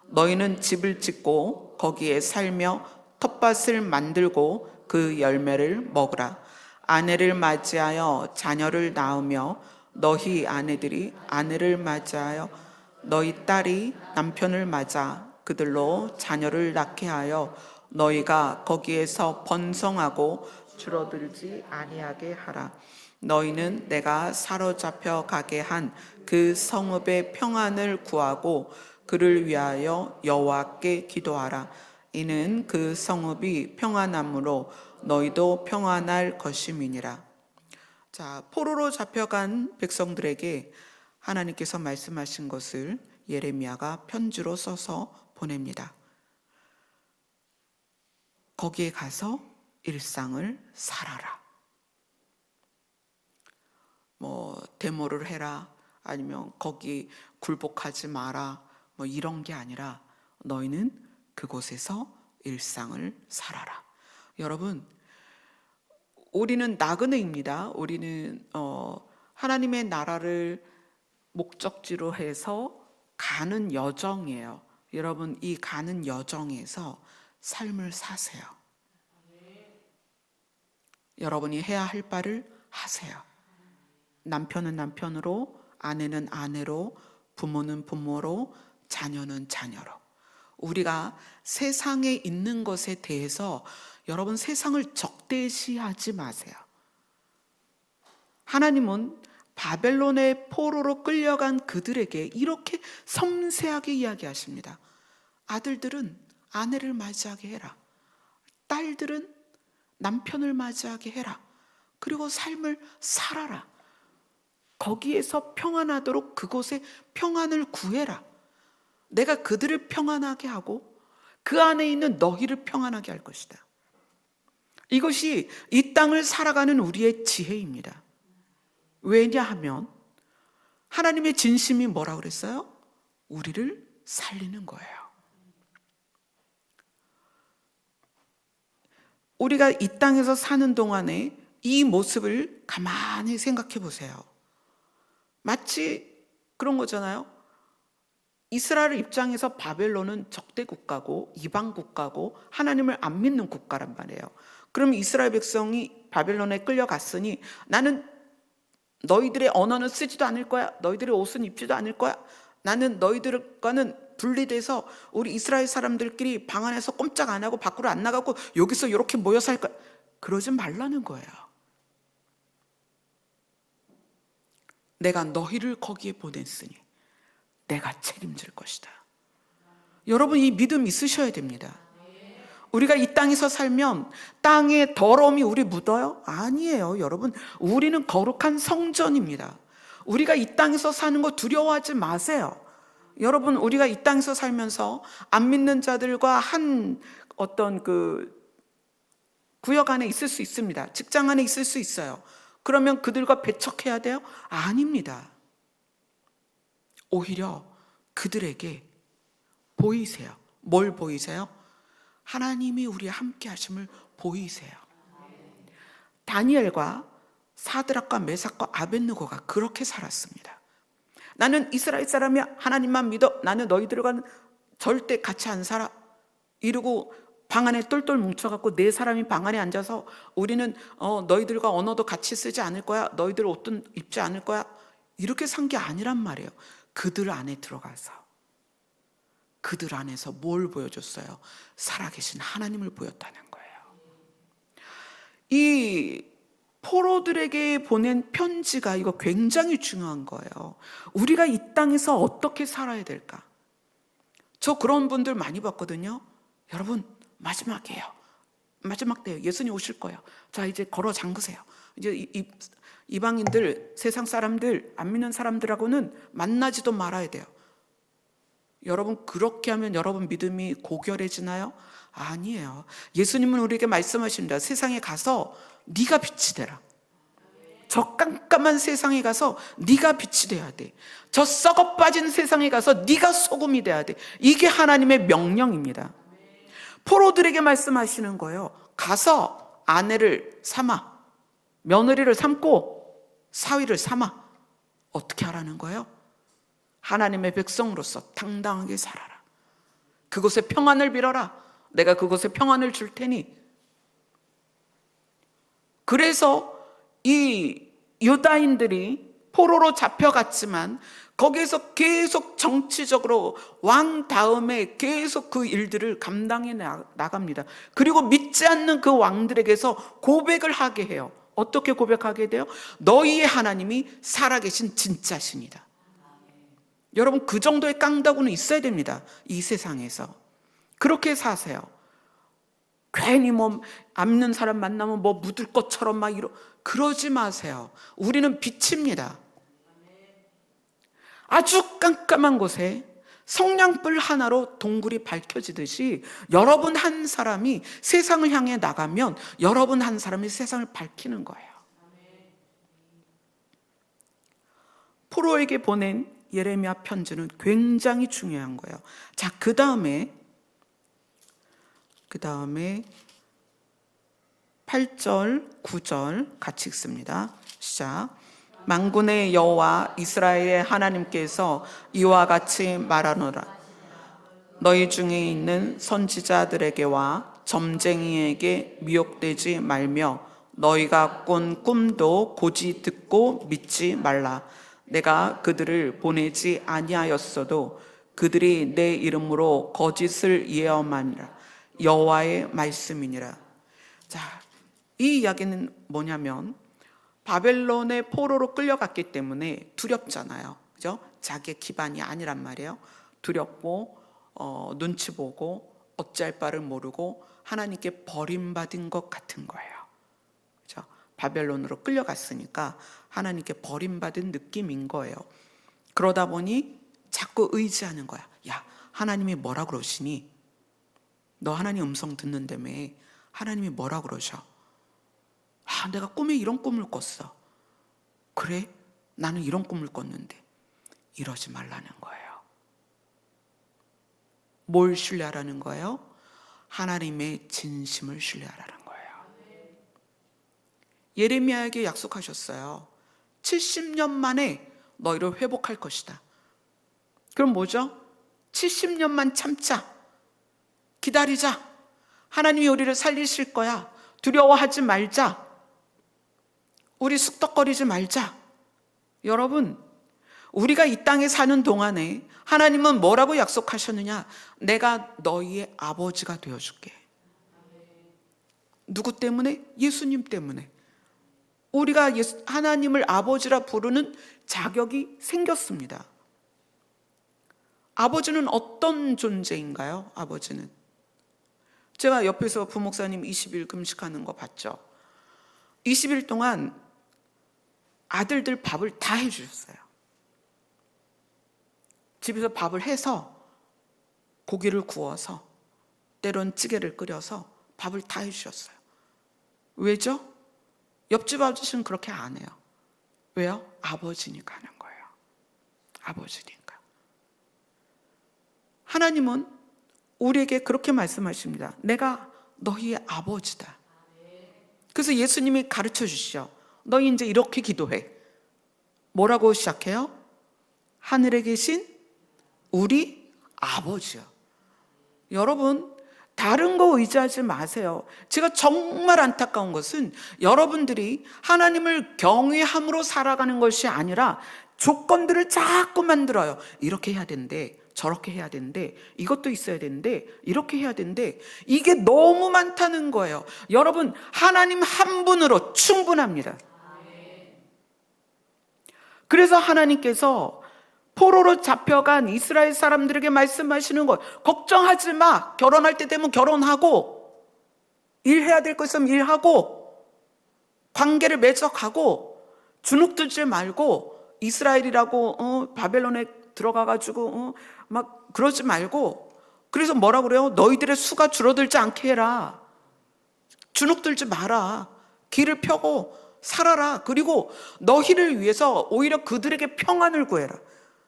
Speaker 1: 너희는 집을 짓고 거기에 살며 텃밭을 만들고 그 열매를 먹으라. 아내를 맞이하여 자녀를 낳으며 너희 아내들이 아내를 맞이하여 너희 딸이 남편을 맞아 그들로 자녀를 낳게 하여 너희가 거기에서 번성하고 줄어들지 아니하게 하라. 너희는 내가 사로잡혀 가게 한 그 성읍의 평안을 구하고 그를 위하여 여호와께 기도하라. 이는 그 성읍이 평안함으로 너희도 평안할 것임이니라. 자, 포로로 잡혀간 백성들에게 하나님께서 말씀하신 것을 예레미야가 편지로 써서 보냅니다. 거기에 가서 일상을 살아라. 데모를 해라, 아니면 거기 굴복하지 마라, 이런 게 아니라 너희는 그곳에서 일상을 살아라. 여러분, 우리는 나그네입니다. 우리는 하나님의 나라를 목적지로 해서 가는 여정이에요. 여러분, 이 가는 여정에서 삶을 사세요. 여러분이 해야 할 바를 하세요. 남편은 남편으로, 아내는 아내로, 부모는 부모로, 자녀는 자녀로. 우리가 세상에 있는 것에 대해서 여러분 세상을 적대시하지 마세요. 하나님은 바벨론의 포로로 끌려간 그들에게 이렇게 섬세하게 이야기하십니다. 아들들은 아내를 맞이하게 해라. 딸들은 남편을 맞이하게 해라. 그리고 삶을 살아라. 거기에서 평안하도록 그곳에 평안을 구해라. 내가 그들을 평안하게 하고 그 안에 있는 너희를 평안하게 할 것이다. 이것이 이 땅을 살아가는 우리의 지혜입니다. 왜냐하면 하나님의 진심이 뭐라고 그랬어요? 우리를 살리는 거예요. 우리가 이 땅에서 사는 동안에 이 모습을 가만히 생각해 보세요. 마치 그런 거잖아요. 이스라엘 입장에서 바벨론은 적대 국가고 이방 국가고 하나님을 안 믿는 국가란 말이에요. 그럼 이스라엘 백성이 바벨론에 끌려갔으니 나는 너희들의 언어는 쓰지도 않을 거야. 너희들의 옷은 입지도 않을 거야. 나는 너희들과는 분리돼서 우리 이스라엘 사람들끼리 방 안에서 꼼짝 안 하고 밖으로 안 나가고 여기서 이렇게 모여 살 거야. 그러지 말라는 거예요. 내가 너희를 거기에 보냈으니 내가 책임질 것이다. 여러분, 이 믿음 있으셔야 됩니다. 우리가 이 땅에서 살면 땅에 더러움이 우리 묻어요? 아니에요. 여러분, 우리는 거룩한 성전입니다. 우리가 이 땅에서 사는 거 두려워하지 마세요. 여러분, 우리가 이 땅에서 살면서 안 믿는 자들과 한 어떤 그 구역 안에 있을 수 있습니다. 직장 안에 있을 수 있어요. 그러면 그들과 배척해야 돼요? 아닙니다. 오히려 그들에게 보이세요. 뭘 보이세요? 하나님이 우리와 함께 하심을 보이세요. 다니엘과 사드락과 메삭과 아벳느고가 그렇게 살았습니다. 나는 이스라엘 사람이야. 하나님만 믿어. 나는 너희들과는 절대 같이 안 살아. 이러고 방 안에 똘똘 뭉쳐갖고 네 사람이 방 안에 앉아서 우리는 너희들과 언어도 같이 쓰지 않을 거야. 너희들 옷도 입지 않을 거야. 이렇게 산 게 아니란 말이에요. 그들 안에 들어가서 그들 안에서 뭘 보여줬어요? 살아계신 하나님을 보였다는 거예요. 이 포로들에게 보낸 편지가 이거 굉장히 중요한 거예요. 우리가 이 땅에서 어떻게 살아야 될까? 저 그런 분들 많이 봤거든요. 여러분, 마지막이에요. 마지막 때예요. 예수님 오실 거예요. 자, 이제 걸어 잠그세요. 이제 이방인들, 세상 사람들, 안 믿는 사람들하고는 만나지도 말아야 돼요. 여러분, 그렇게 하면 여러분 믿음이 고결해지나요? 아니에요. 예수님은 우리에게 말씀하십니다. 세상에 가서 네가 빛이 되라. 저 깜깜한 세상에 가서 네가 빛이 돼야 돼. 저 썩어 빠진 세상에 가서 네가 소금이 돼야 돼. 이게 하나님의 명령입니다. 포로들에게 말씀하시는 거예요. 가서 아내를 삼아, 며느리를 삼고 사위를 삼아. 어떻게 하라는 거예요? 하나님의 백성으로서 당당하게 살아라. 그곳에 평안을 빌어라. 내가 그곳에 평안을 줄 테니. 그래서 이 유다인들이 포로로 잡혀갔지만 거기에서 계속 정치적으로 왕 다음에 계속 그 일들을 감당해 나갑니다. 그리고 믿지 않는 그 왕들에게서 고백을 하게 해요. 어떻게 고백하게 돼요? 너희의 하나님이 살아계신 진짜 신이다. 여러분, 그 정도의 깡다구는 있어야 됩니다. 이 세상에서. 그렇게 사세요. 괜히 뭐 안 믿는 사람 만나면 뭐 묻을 것처럼 막 그러지 마세요. 우리는 빛입니다. 아주 깜깜한 곳에 성냥불 하나로 동굴이 밝혀지듯이 여러분 한 사람이 세상을 향해 나가면 여러분 한 사람이 세상을 밝히는 거예요. 포로에게 보낸 예레미야 편지는 굉장히 중요한 거예요. 자, 그 다음에 8절, 9절 같이 읽습니다. 시작. 만군의 여호와 이스라엘의 하나님께서 이와 같이 말하노라. 너희 중에 있는 선지자들에게와 점쟁이에게 미혹되지 말며 너희가 꾼 꿈도 고지 듣고 믿지 말라. 내가 그들을 보내지 아니하였어도 그들이 내 이름으로 거짓을 예언하니라. 여호와의 말씀이니라. 자, 이 이야기는 뭐냐면 바벨론의 포로로 끌려갔기 때문에 두렵잖아요. 그죠? 자기의 기반이 아니란 말이에요. 두렵고 눈치 보고 어찌할 바를 모르고 하나님께 버림받은 것 같은 거예요. 그죠? 바벨론으로 끌려갔으니까 하나님께 버림받은 느낌인 거예요. 그러다 보니 자꾸 의지하는 거야. 야, 하나님이 뭐라 그러시니? 너 하나님 음성 듣는다며. 하나님이 뭐라 그러셔? 내가 꿈에 이런 꿈을 꿨어. 그래? 나는 이런 꿈을 꿨는데. 이러지 말라는 거예요. 뭘 신뢰하라는 거예요? 하나님의 진심을 신뢰하라는 거예요. 예레미야에게 약속하셨어요. 70년 만에 너희를 회복할 것이다. 그럼 뭐죠? 70년만 참자. 기다리자. 하나님이 우리를 살리실 거야. 두려워하지 말자. 우리 쑥덕거리지 말자. 여러분, 우리가 이 땅에 사는 동안에 하나님은 뭐라고 약속하셨느냐? 내가 너희의 아버지가 되어줄게. 누구 때문에? 예수님 때문에. 우리가 하나님을 아버지라 부르는 자격이 생겼습니다. 아버지는 어떤 존재인가요? 아버지는 제가 옆에서 부목사님 20일 금식하는 거 봤죠. 20일 동안 아들들 밥을 다 해주셨어요. 집에서 밥을 해서 고기를 구워서 때론 찌개를 끓여서 밥을 다 해주셨어요. 왜죠? 옆집 아저씨는 그렇게 안 해요. 왜요? 아버지니까 하는 거예요. 아버지니까. 하나님은 우리에게 그렇게 말씀하십니다. 내가 너희의 아버지다. 그래서 예수님이 가르쳐 주시죠. 너희 이제 이렇게 기도해. 뭐라고 시작해요? 하늘에 계신 우리 아버지요. 여러분, 다른 거 의지하지 마세요. 제가 정말 안타까운 것은 여러분들이 하나님을 경외함으로 살아가는 것이 아니라 조건들을 자꾸 만들어요. 이렇게 해야 되는데, 저렇게 해야 되는데, 이것도 있어야 되는데, 이렇게 해야 되는데, 이게 너무 많다는 거예요. 여러분, 하나님 한 분으로 충분합니다. 그래서 하나님께서 포로로 잡혀간 이스라엘 사람들에게 말씀하시는 것, 걱정하지 마. 결혼할 때 되면 결혼하고, 일해야 될 거 있으면 일하고, 관계를 맺어가고, 주눅들지 말고, 이스라엘이라고 바벨론에 들어가가지고 막 그러지 말고. 그래서 뭐라 그래요? 너희들의 수가 줄어들지 않게 해라. 주눅들지 마라. 길을 펴고 살아라. 그리고 너희를 위해서 오히려 그들에게 평안을 구해라.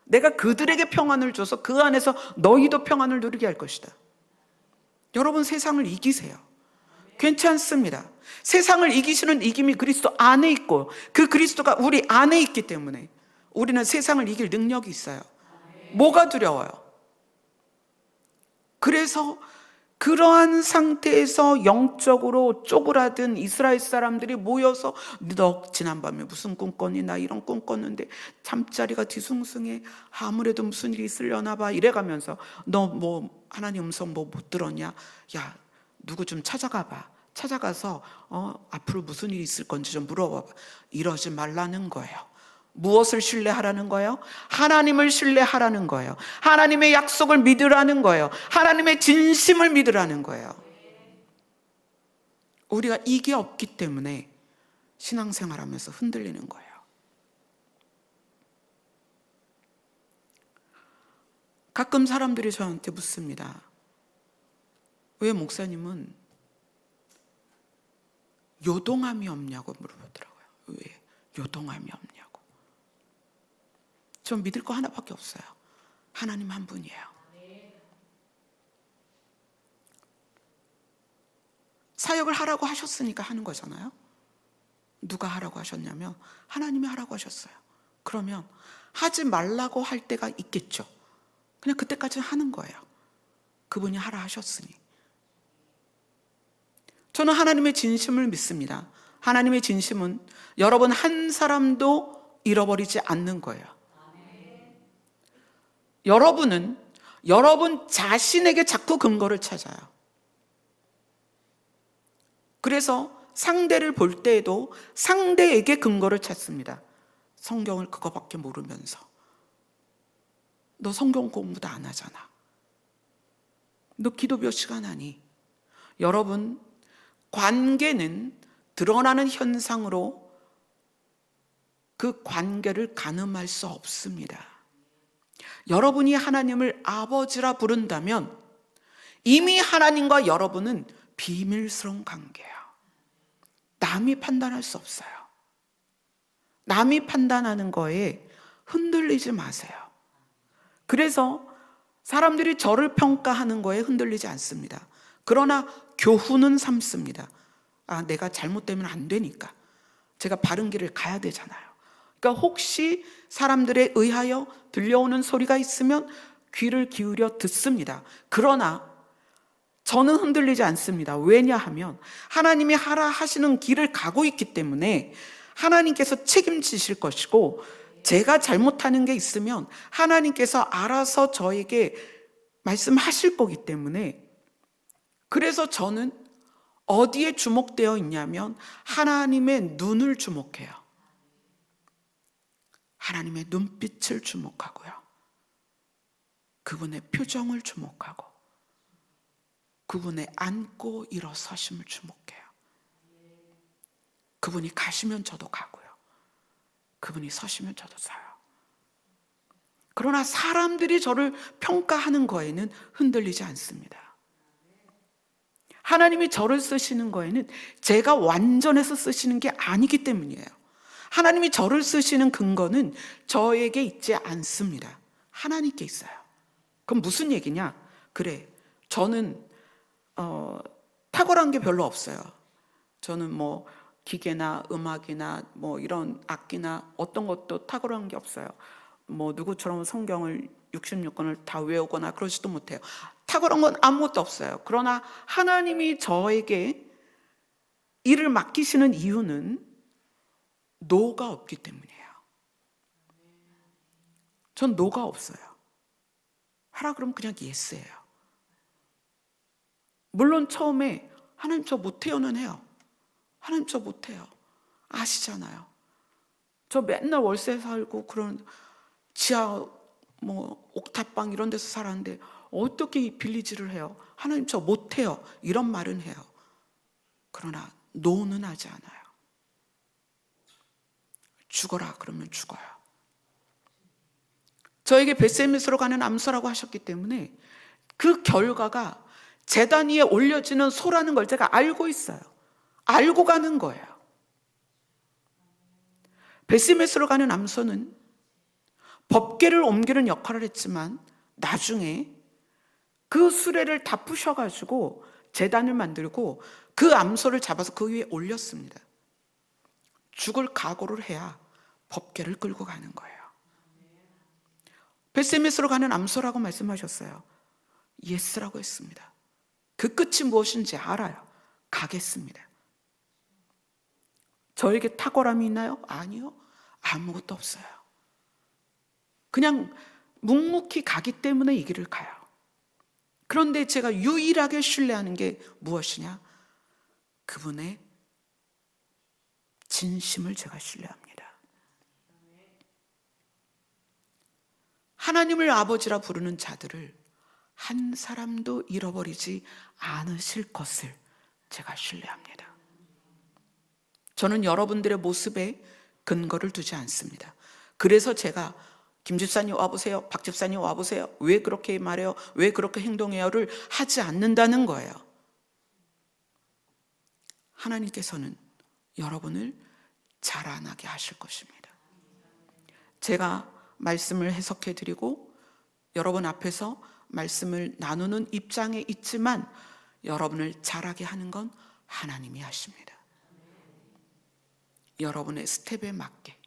Speaker 1: 내가 그들에게 평안을 줘서 그 안에서 너희도 평안을 누리게 할 것이다. 여러분, 세상을 이기세요. 괜찮습니다. 세상을 이기시는 이김이 그리스도 안에 있고 그 그리스도가 우리 안에 있기 때문에 우리는 세상을 이길 능력이 있어요. 뭐가 두려워요? 그래서 그러한 상태에서 영적으로 쪼그라든 이스라엘 사람들이 모여서 너 지난밤에 무슨 꿈 꿨니? 나 이런 꿈 꿨는데 잠자리가 뒤숭숭해. 아무래도 무슨 일이 있으려나 봐. 이래가면서 너 뭐 하나님 음성 뭐 못 들었냐? 야, 누구 좀 찾아가 봐. 찾아가서 앞으로 무슨 일이 있을 건지 좀 물어봐. 이러지 말라는 거예요. 무엇을 신뢰하라는 거예요? 하나님을 신뢰하라는 거예요. 하나님의 약속을 믿으라는 거예요. 하나님의 진심을 믿으라는 거예요. 우리가 이게 없기 때문에 신앙생활하면서 흔들리는 거예요. 가끔 사람들이 저한테 묻습니다. 왜 목사님은 요동함이 없냐고 물어보더라고요. 왜 요동함이 없냐고. 전 믿을 거 하나밖에 없어요. 하나님 한 분이에요. 사역을 하라고 하셨으니까 하는 거잖아요. 누가 하라고 하셨냐면 하나님이 하라고 하셨어요. 그러면 하지 말라고 할 때가 있겠죠. 그냥 그때까지는 하는 거예요. 그분이 하라 하셨으니. 저는 하나님의 진심을 믿습니다. 하나님의 진심은 여러분 한 사람도 잃어버리지 않는 거예요. 여러분은 여러분 자신에게 자꾸 근거를 찾아요. 그래서 상대를 볼 때에도 상대에게 근거를 찾습니다. 성경을 그거밖에 모르면서. 너 성경 공부도 안 하잖아. 너 기도 몇 시간 하니? 여러분, 관계는 드러나는 현상으로 그 관계를 가늠할 수 없습니다. 여러분이 하나님을 아버지라 부른다면 이미 하나님과 여러분은 비밀스러운 관계예요. 남이 판단할 수 없어요. 남이 판단하는 거에 흔들리지 마세요. 그래서 사람들이 저를 평가하는 거에 흔들리지 않습니다. 그러나 교훈은 삼습니다. 아, 내가 잘못되면 안 되니까. 제가 바른 길을 가야 되잖아요. 그러니까 혹시 사람들에 의하여 들려오는 소리가 있으면 귀를 기울여 듣습니다. 그러나 저는 흔들리지 않습니다. 왜냐하면 하나님이 하라 하시는 길을 가고 있기 때문에 하나님께서 책임지실 것이고, 제가 잘못하는 게 있으면 하나님께서 알아서 저에게 말씀하실 거기 때문에, 그래서 저는 어디에 주목되어 있냐면 하나님의 눈을 주목해요. 하나님의 눈빛을 주목하고요. 그분의 표정을 주목하고 그분의 앉고 일어서심을 주목해요. 그분이 가시면 저도 가고요. 그분이 서시면 저도 서요. 그러나 사람들이 저를 평가하는 거에는 흔들리지 않습니다. 하나님이 저를 쓰시는 거에는 제가 완전해서 쓰시는 게 아니기 때문이에요. 하나님이 저를 쓰시는 근거는 저에게 있지 않습니다. 하나님께 있어요. 그럼 무슨 얘기냐? 그래, 저는 탁월한 게 별로 없어요. 저는 뭐 기계나 음악이나 뭐 이런 악기나 어떤 것도 탁월한 게 없어요. 뭐 누구처럼 성경을 66권을 다 외우거나 그러지도 못해요. 탁월한 건 아무것도 없어요. 그러나 하나님이 저에게 일을 맡기시는 이유는 노가 없기 때문이에요. 전 노가 없어요. 하라 그러면 그냥 예스예요. 물론 처음에 하나님 저 못해요는 해요. 하나님 저 못해요. 아시잖아요. 저 맨날 월세 살고 그런 지하 뭐 옥탑방 이런 데서 살았는데 어떻게 빌리지를 해요? 하나님 저 못해요. 이런 말은 해요. 그러나 노는 하지 않아요. 죽어라 그러면 죽어요. 저에게 벳세메스로 가는 암소라고 하셨기 때문에 그 결과가 제단 위에 올려지는 소라는 걸 제가 알고 있어요. 알고 가는 거예요. 벳세메스로 가는 암소는 법궤를 옮기는 역할을 했지만 나중에 그 수레를 다 부셔가지고 제단을 만들고 그 암소를 잡아서 그 위에 올렸습니다. 죽을 각오를 해야 법궤를 끌고 가는 거예요. 벳세메스로 가는 암소라고 말씀하셨어요. 예스라고 했습니다. 그 끝이 무엇인지 알아요. 가겠습니다. 저에게 탁월함이 있나요? 아니요. 아무것도 없어요. 그냥 묵묵히 가기 때문에 이 길을 가요. 그런데 제가 유일하게 신뢰하는 게 무엇이냐? 그분의 진심을 제가 신뢰합니다. 하나님을 아버지라 부르는 자들을 한 사람도 잃어버리지 않으실 것을 제가 신뢰합니다. 저는 여러분들의 모습에 근거를 두지 않습니다. 그래서 제가 김 집사님 와보세요, 박 집사님 와보세요, 왜 그렇게 말해요, 왜 그렇게 행동해요를 하지 않는다는 거예요. 하나님께서는 여러분을 자라나게 하실 것입니다. 제가 말씀을 해석해 드리고 여러분 앞에서 말씀을 나누는 입장에 있지만 여러분을 자라게 하는 건 하나님이 하십니다. 여러분의 스텝에 맞게,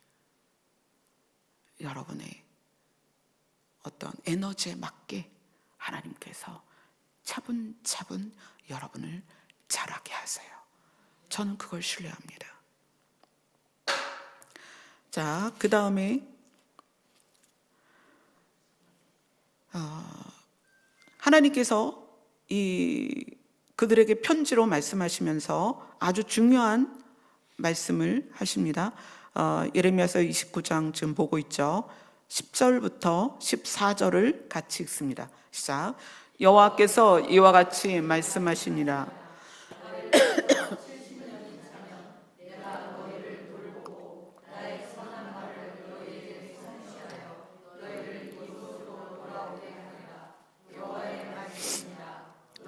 Speaker 1: 여러분의 어떤 에너지에 맞게 하나님께서 차분차분 여러분을 자라게 하세요. 저는 그걸 신뢰합니다. 자, 그 다음에 하나님께서 그들에게 편지로 말씀하시면서 아주 중요한 말씀을 하십니다. 예레미야서 29장 지금 보고 있죠. 10절부터 14절을 같이 읽습니다. 시작. 여호와께서 이와 같이 말씀하시니라.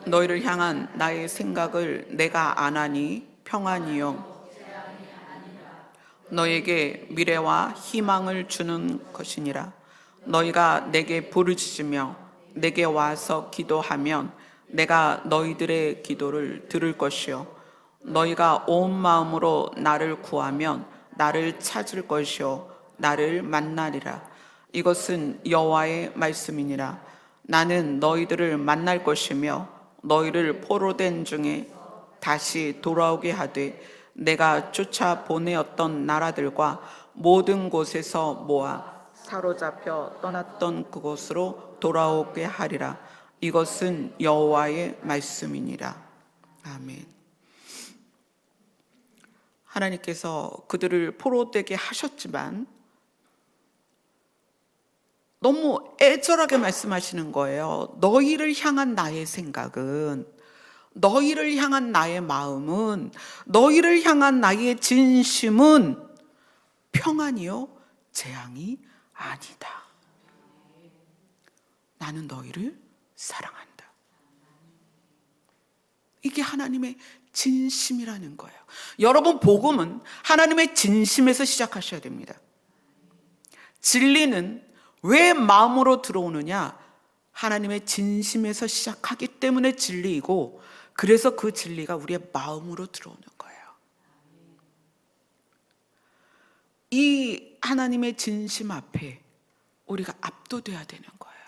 Speaker 1: 너희를 향한 나의 생각을 내가 아나니 평안이요 너에게 미래와 희망을 주는 것이니라. 너희가 내게 부르짖으며 내게 와서 기도하면 내가 너희들의 기도를 들을 것이요 너희가 온 마음으로 나를 구하면 나를 찾을 것이요 나를 만나리라. 이것은 여호와의 말씀이니라. 나는 너희들을 만날 것이며 너희를 포로된 중에 다시 돌아오게 하되 내가 쫓아 보내었던 나라들과 모든 곳에서 모아 사로잡혀 떠났던 그곳으로 돌아오게 하리라. 이것은 여호와의 말씀이니라. 아멘. 하나님께서 그들을 포로되게 하셨지만 너무 애절하게 말씀하시는 거예요. 너희를 향한 나의 생각은, 너희를 향한 나의 마음은, 너희를 향한 나의 진심은 평안이요 재앙이 아니다. 나는 너희를 사랑한다. 이게 하나님의 진심이라는 거예요. 여러분, 복음은 하나님의 진심에서 시작하셔야 됩니다. 진리는 왜 마음으로 들어오느냐? 하나님의 진심에서 시작하기 때문에 진리이고, 그래서 그 진리가 우리의 마음으로 들어오는 거예요. 이 하나님의 진심 앞에 우리가 압도돼야 되는 거예요.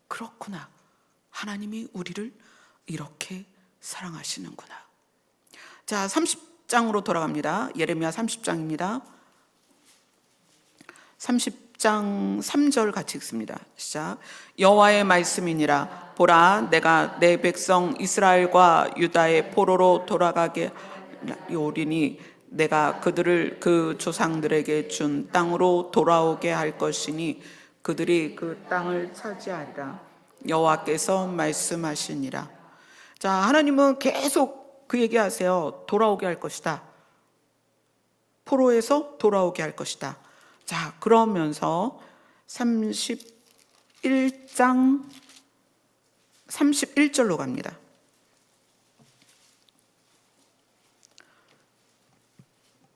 Speaker 1: 그렇구나. 하나님이 우리를 이렇게 사랑하시는구나. 자, 30장으로 돌아갑니다. 예레미야 30장입니다. 30장 3절 같이 읽습니다. 시작. 여호와의 말씀이니라. 보라, 내가 내 백성 이스라엘과 유다의 포로로 돌아가게 오리니 내가 그들을 그 조상들에게 준 땅으로 돌아오게 할 것이니 그들이 그 땅을 차지하리라. 여호와께서 말씀하시니라. 자, 하나님은 계속 그 얘기하세요. 돌아오게 할 것이다. 포로에서 돌아오게 할 것이다. 자, 그러면서 31장 31절로 갑니다.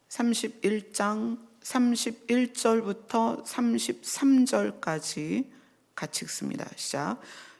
Speaker 1: 31장 31절부터 33절까지 같이 읽습니다. 시작.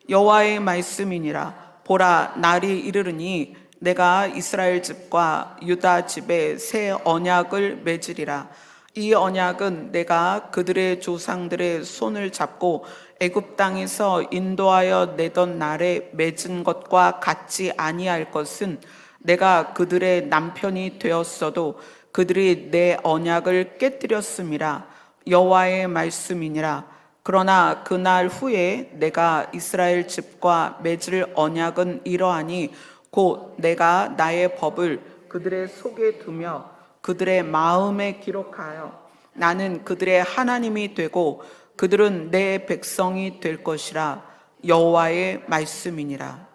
Speaker 1: 여호와의 말씀이니라. 보라, 날이 이르르니 내가 이스라엘 집과 유다 집에 새 언약을 맺으리라. 이 언약은 내가 그들의 조상들의 손을 잡고 애굽 땅에서 인도하여 내던 날에 맺은 것과 같지 아니할 것은 내가 그들의 남편이 되었어도 그들이 내 언약을 깨뜨렸음이라. 여호와의 말씀이니라. 그러나 그날 후에 내가 이스라엘 집과 맺을 언약은 이러하니 곧 내가 나의 법을 그들의 속에 두며 그들의 마음에 기록하여 나는 그들의 하나님이 되고 그들은 내 백성이 될 것이라. 여호와의 말씀이니라.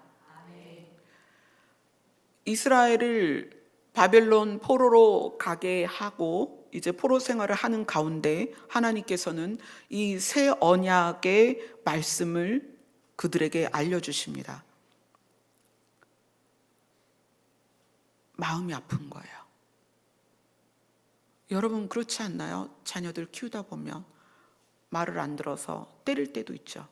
Speaker 1: 이스라엘을 바벨론 포로로 가게 하고 이제 포로 생활을 하는 가운데 하나님께서는 이 새 언약의 말씀을 그들에게 알려주십니다. 마음이 아픈 거예요. 여러분 그렇지 않나요? 자녀들 키우다 보면 말을 안 들어서 때릴 때도 있죠.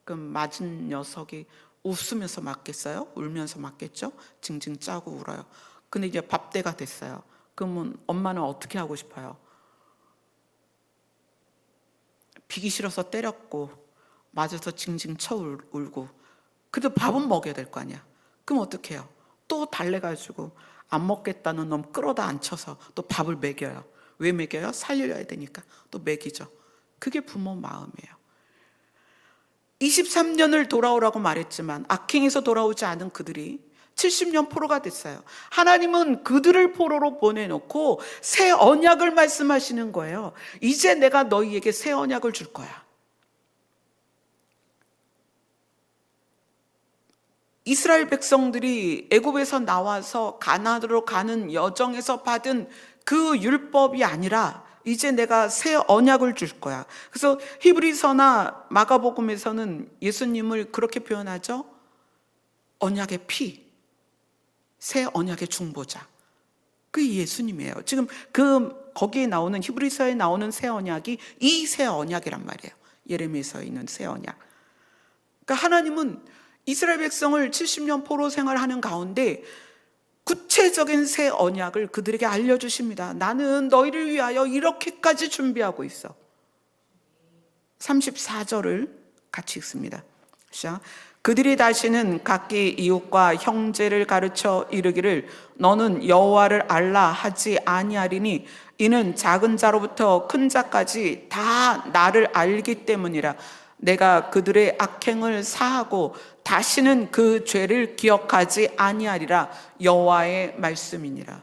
Speaker 1: 그럼 맞은 녀석이 웃으면서 맞겠어요? 울면서 맞겠죠? 징징 짜고 울어요. 근데 이제 밥때가 됐어요. 그러면 엄마는 어떻게 하고 싶어요? 비기 싫어서 때렸고 맞아서 징징 쳐 울고 그래도 밥은 먹여야 될 거 아니야. 그럼 어떻게 해요? 또 달래가지고 안 먹겠다는 놈 끌어다 앉혀서 또 밥을 먹여요. 왜 먹여요? 살려야 되니까 또 먹이죠. 그게 부모 마음이에요. 23년을 돌아오라고 말했지만 악행에서 돌아오지 않은 그들이 70년 포로가 됐어요. 하나님은 그들을 포로로 보내놓고 새 언약을 말씀하시는 거예요. 이제 내가 너희에게 새 언약을 줄 거야. 이스라엘 백성들이 애굽에서 나와서 가나안으로 가는 여정에서 받은 그 율법이 아니라 이제 내가 새 언약을 줄 거야. 그래서 히브리서나 마가복음에서는 예수님을 그렇게 표현하죠. 언약의 피, 새 언약의 중보자. 그게 예수님이에요. 지금 거기에 나오는 히브리서에 나오는 새 언약이 이 새 언약이란 말이에요. 예레미야서에 있는 새 언약. 그러니까 하나님은 이스라엘 백성을 70년 포로 생활하는 가운데 구체적인 새 언약을 그들에게 알려주십니다. 나는 너희를 위하여 이렇게까지 준비하고 있어. 34절을 같이 읽습니다. 시작. 그들이 다시는 각기 이웃과 형제를 가르쳐 이르기를 너는 여호와를 알라 하지 아니하리니 이는 작은 자로부터 큰 자까지 다 나를 알기 때문이라. 내가 그들의 악행을 사하고 다시는 그 죄를 기억하지 아니하리라. 여호와의 말씀이니라.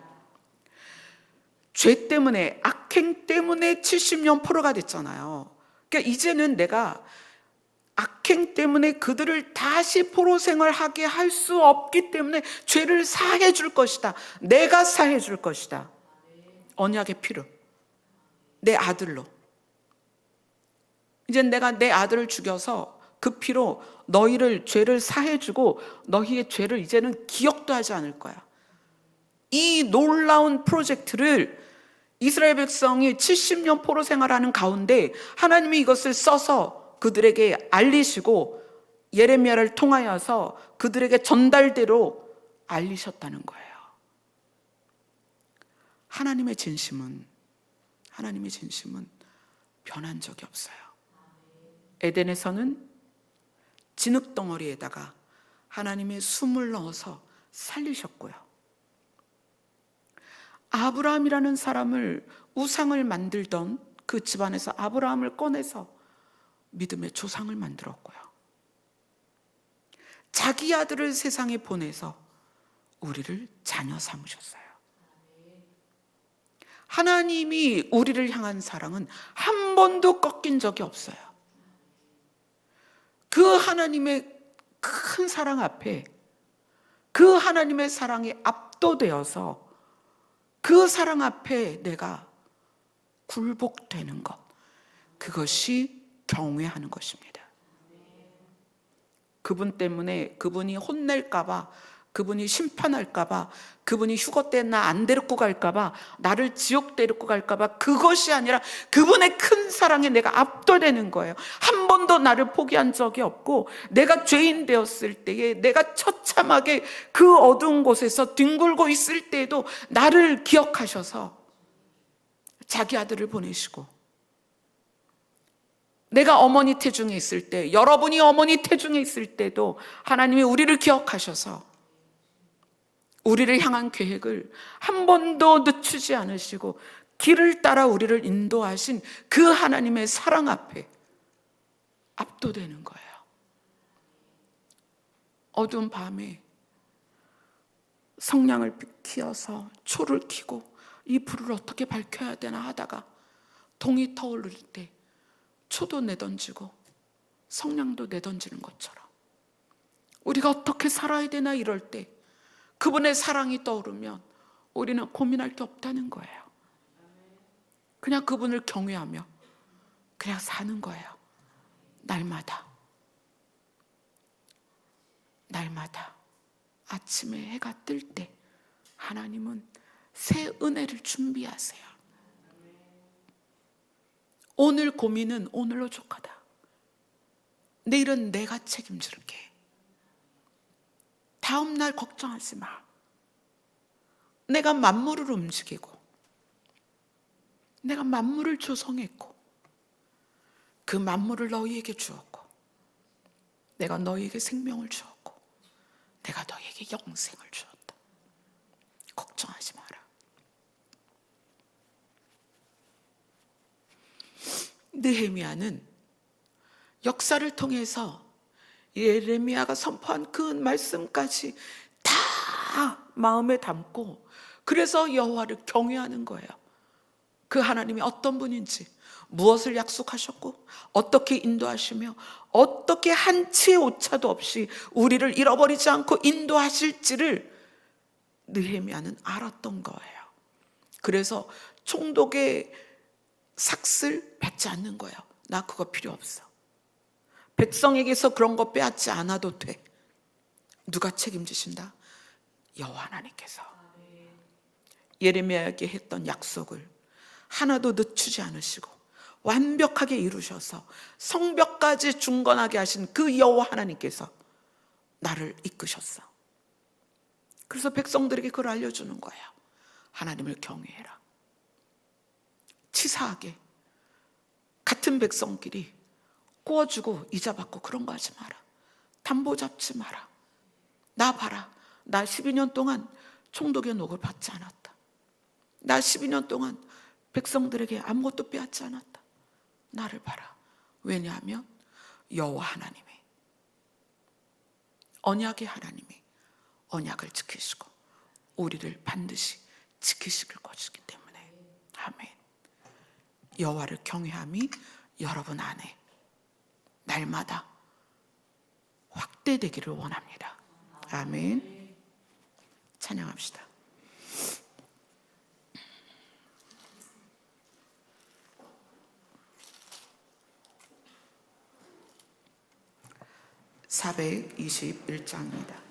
Speaker 1: 죄 때문에 악행 때문에 70년 포로가 됐잖아요. 그러니까 이제는 내가 악행 때문에 그들을 다시 포로 생활하게 할 수 없기 때문에 죄를 사해 줄 것이다. 내가 사해 줄 것이다. 언약의 피로 내 아들로. 이제 내가 내 아들을 죽여서 그 피로 너희를 죄를 사해 주고 너희의 죄를 이제는 기억도 하지 않을 거야. 이 놀라운 프로젝트를 이스라엘 백성이 70년 포로 생활하는 가운데 하나님이 이것을 써서 그들에게 알리시고 예레미야를 통하여서 그들에게 전달대로 알리셨다는 거예요. 하나님의 진심은 변한 적이 없어요. 에덴에서는 진흙덩어리에다가 하나님의 숨을 넣어서 살리셨고요. 아브라함이라는 사람을 우상을 만들던 그 집안에서 아브라함을 꺼내서 믿음의 조상을 만들었고요. 자기 아들을 세상에 보내서 우리를 자녀 삼으셨어요. 하나님이 우리를 향한 사랑은 한 번도 꺾인 적이 없어요. 그 하나님의 큰 사랑 앞에 그 하나님의 사랑에 압도되어서 그 사랑 앞에 내가 굴복되는 것, 그것이 경외하는 것입니다. 그분 때문에 그분이 혼낼까봐, 그분이 심판할까봐, 그분이 휴거 때 나 안 데리고 갈까봐, 나를 지옥 데리고 갈까봐, 그것이 아니라 그분의 큰 사랑에 내가 압도되는 거예요. 한 번도 나를 포기한 적이 없고, 내가 죄인 되었을 때에, 내가 처참하게 그 어두운 곳에서 뒹굴고 있을 때에도 나를 기억하셔서 자기 아들을 보내시고, 내가 어머니 태중에 있을 때, 여러분이 어머니 태중에 있을 때도 하나님이 우리를 기억하셔서 우리를 향한 계획을 한 번도 늦추지 않으시고 길을 따라 우리를 인도하신 그 하나님의 사랑 앞에 압도되는 거예요. 어두운 밤에 성냥을 키워서 초를 켜고 이 불을 어떻게 밝혀야 되나 하다가 동이 터오를 때 초도 내던지고 성냥도 내던지는 것처럼 우리가 어떻게 살아야 되나 이럴 때 그분의 사랑이 떠오르면 우리는 고민할 게 없다는 거예요. 그냥 그분을 경외하며 그냥 사는 거예요. 날마다 아침에 해가 뜰 때 하나님은 새 은혜를 준비하세요. 오늘 고민은 오늘로 족하다. 내일은 내가 책임질게. 다음 날 걱정하지 마. 내가 만물을 움직이고 내가 만물을 조성했고 그 만물을 너희에게 주었고 내가 너희에게 생명을 주었고 내가 너희에게 영생을 주었다. 걱정하지 마라. 느헤미야는 역사를 통해서 예레미야가 선포한 그 말씀까지 다 마음에 담고 그래서 여호와를 경외하는 거예요. 그 하나님이 어떤 분인지, 무엇을 약속하셨고 어떻게 인도하시며 어떻게 한치의 오차도 없이 우리를 잃어버리지 않고 인도하실지를 느헤미야는 알았던 거예요. 그래서 총독의 삭슬 받지 않는 거예요. 나 그거 필요 없어. 백성에게서 그런 거 빼앗지 않아도 돼. 누가 책임지신다? 여호와 하나님께서. 예레미야에게 했던 약속을 하나도 늦추지 않으시고 완벽하게 이루셔서 성벽까지 중건하게 하신 그 여호와 하나님께서 나를 이끄셨어. 그래서 백성들에게 그걸 알려주는 거예요. 하나님을 경외해라. 치사하게 같은 백성끼리 구워주고 이자 받고 그런 거 하지 마라. 담보 잡지 마라. 나 봐라. 나 12년 동안 총독의 녹을 받지 않았다. 나 12년 동안 백성들에게 아무것도 빼앗지 않았다. 나를 봐라. 왜냐하면 여호와 하나님이, 언약의 하나님이 언약을 지키시고 우리를 반드시 지키실 것이기 때문에. 아멘. 여호와를 경외함이 여러분 안에 날마다 확대되기를 원합니다. 아멘. 찬양합시다. (421장입니다)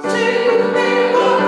Speaker 2: 지금 내가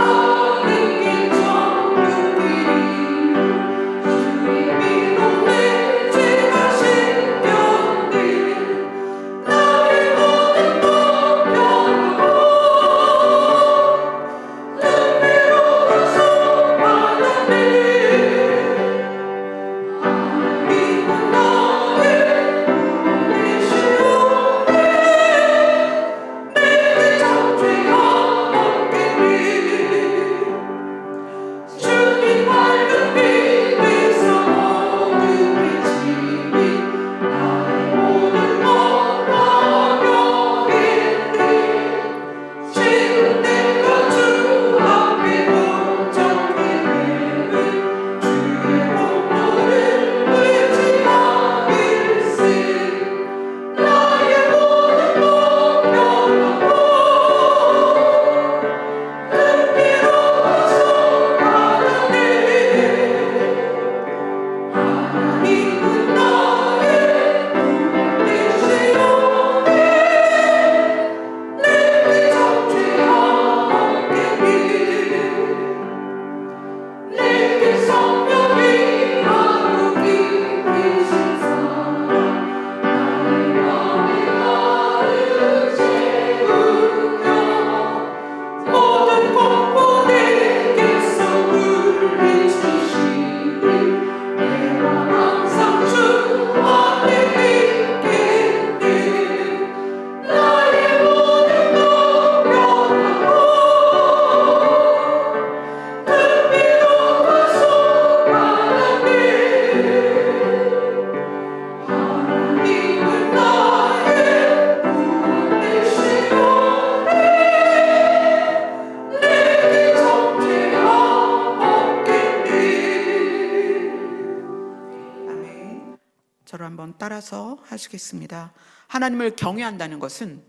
Speaker 1: 한번 따라서 하시겠습니다. 하나님을 경외한다는 것은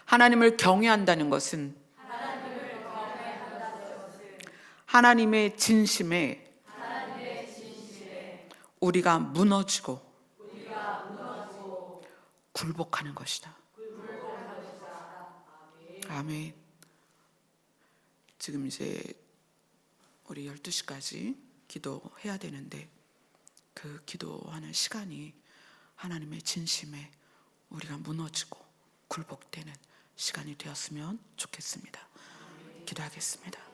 Speaker 1: 하나님을 경외한다는 것은 하나님의 진심에 우리가 무너지고 굴복하는 것이다. 아멘. 지금 이제 우리 12시까지 기도해야 되는데 그 기도하는 시간이 하나님의 진심에 우리가 무너지고 굴복되는 시간이 되었으면 좋겠습니다. 기도하겠습니다.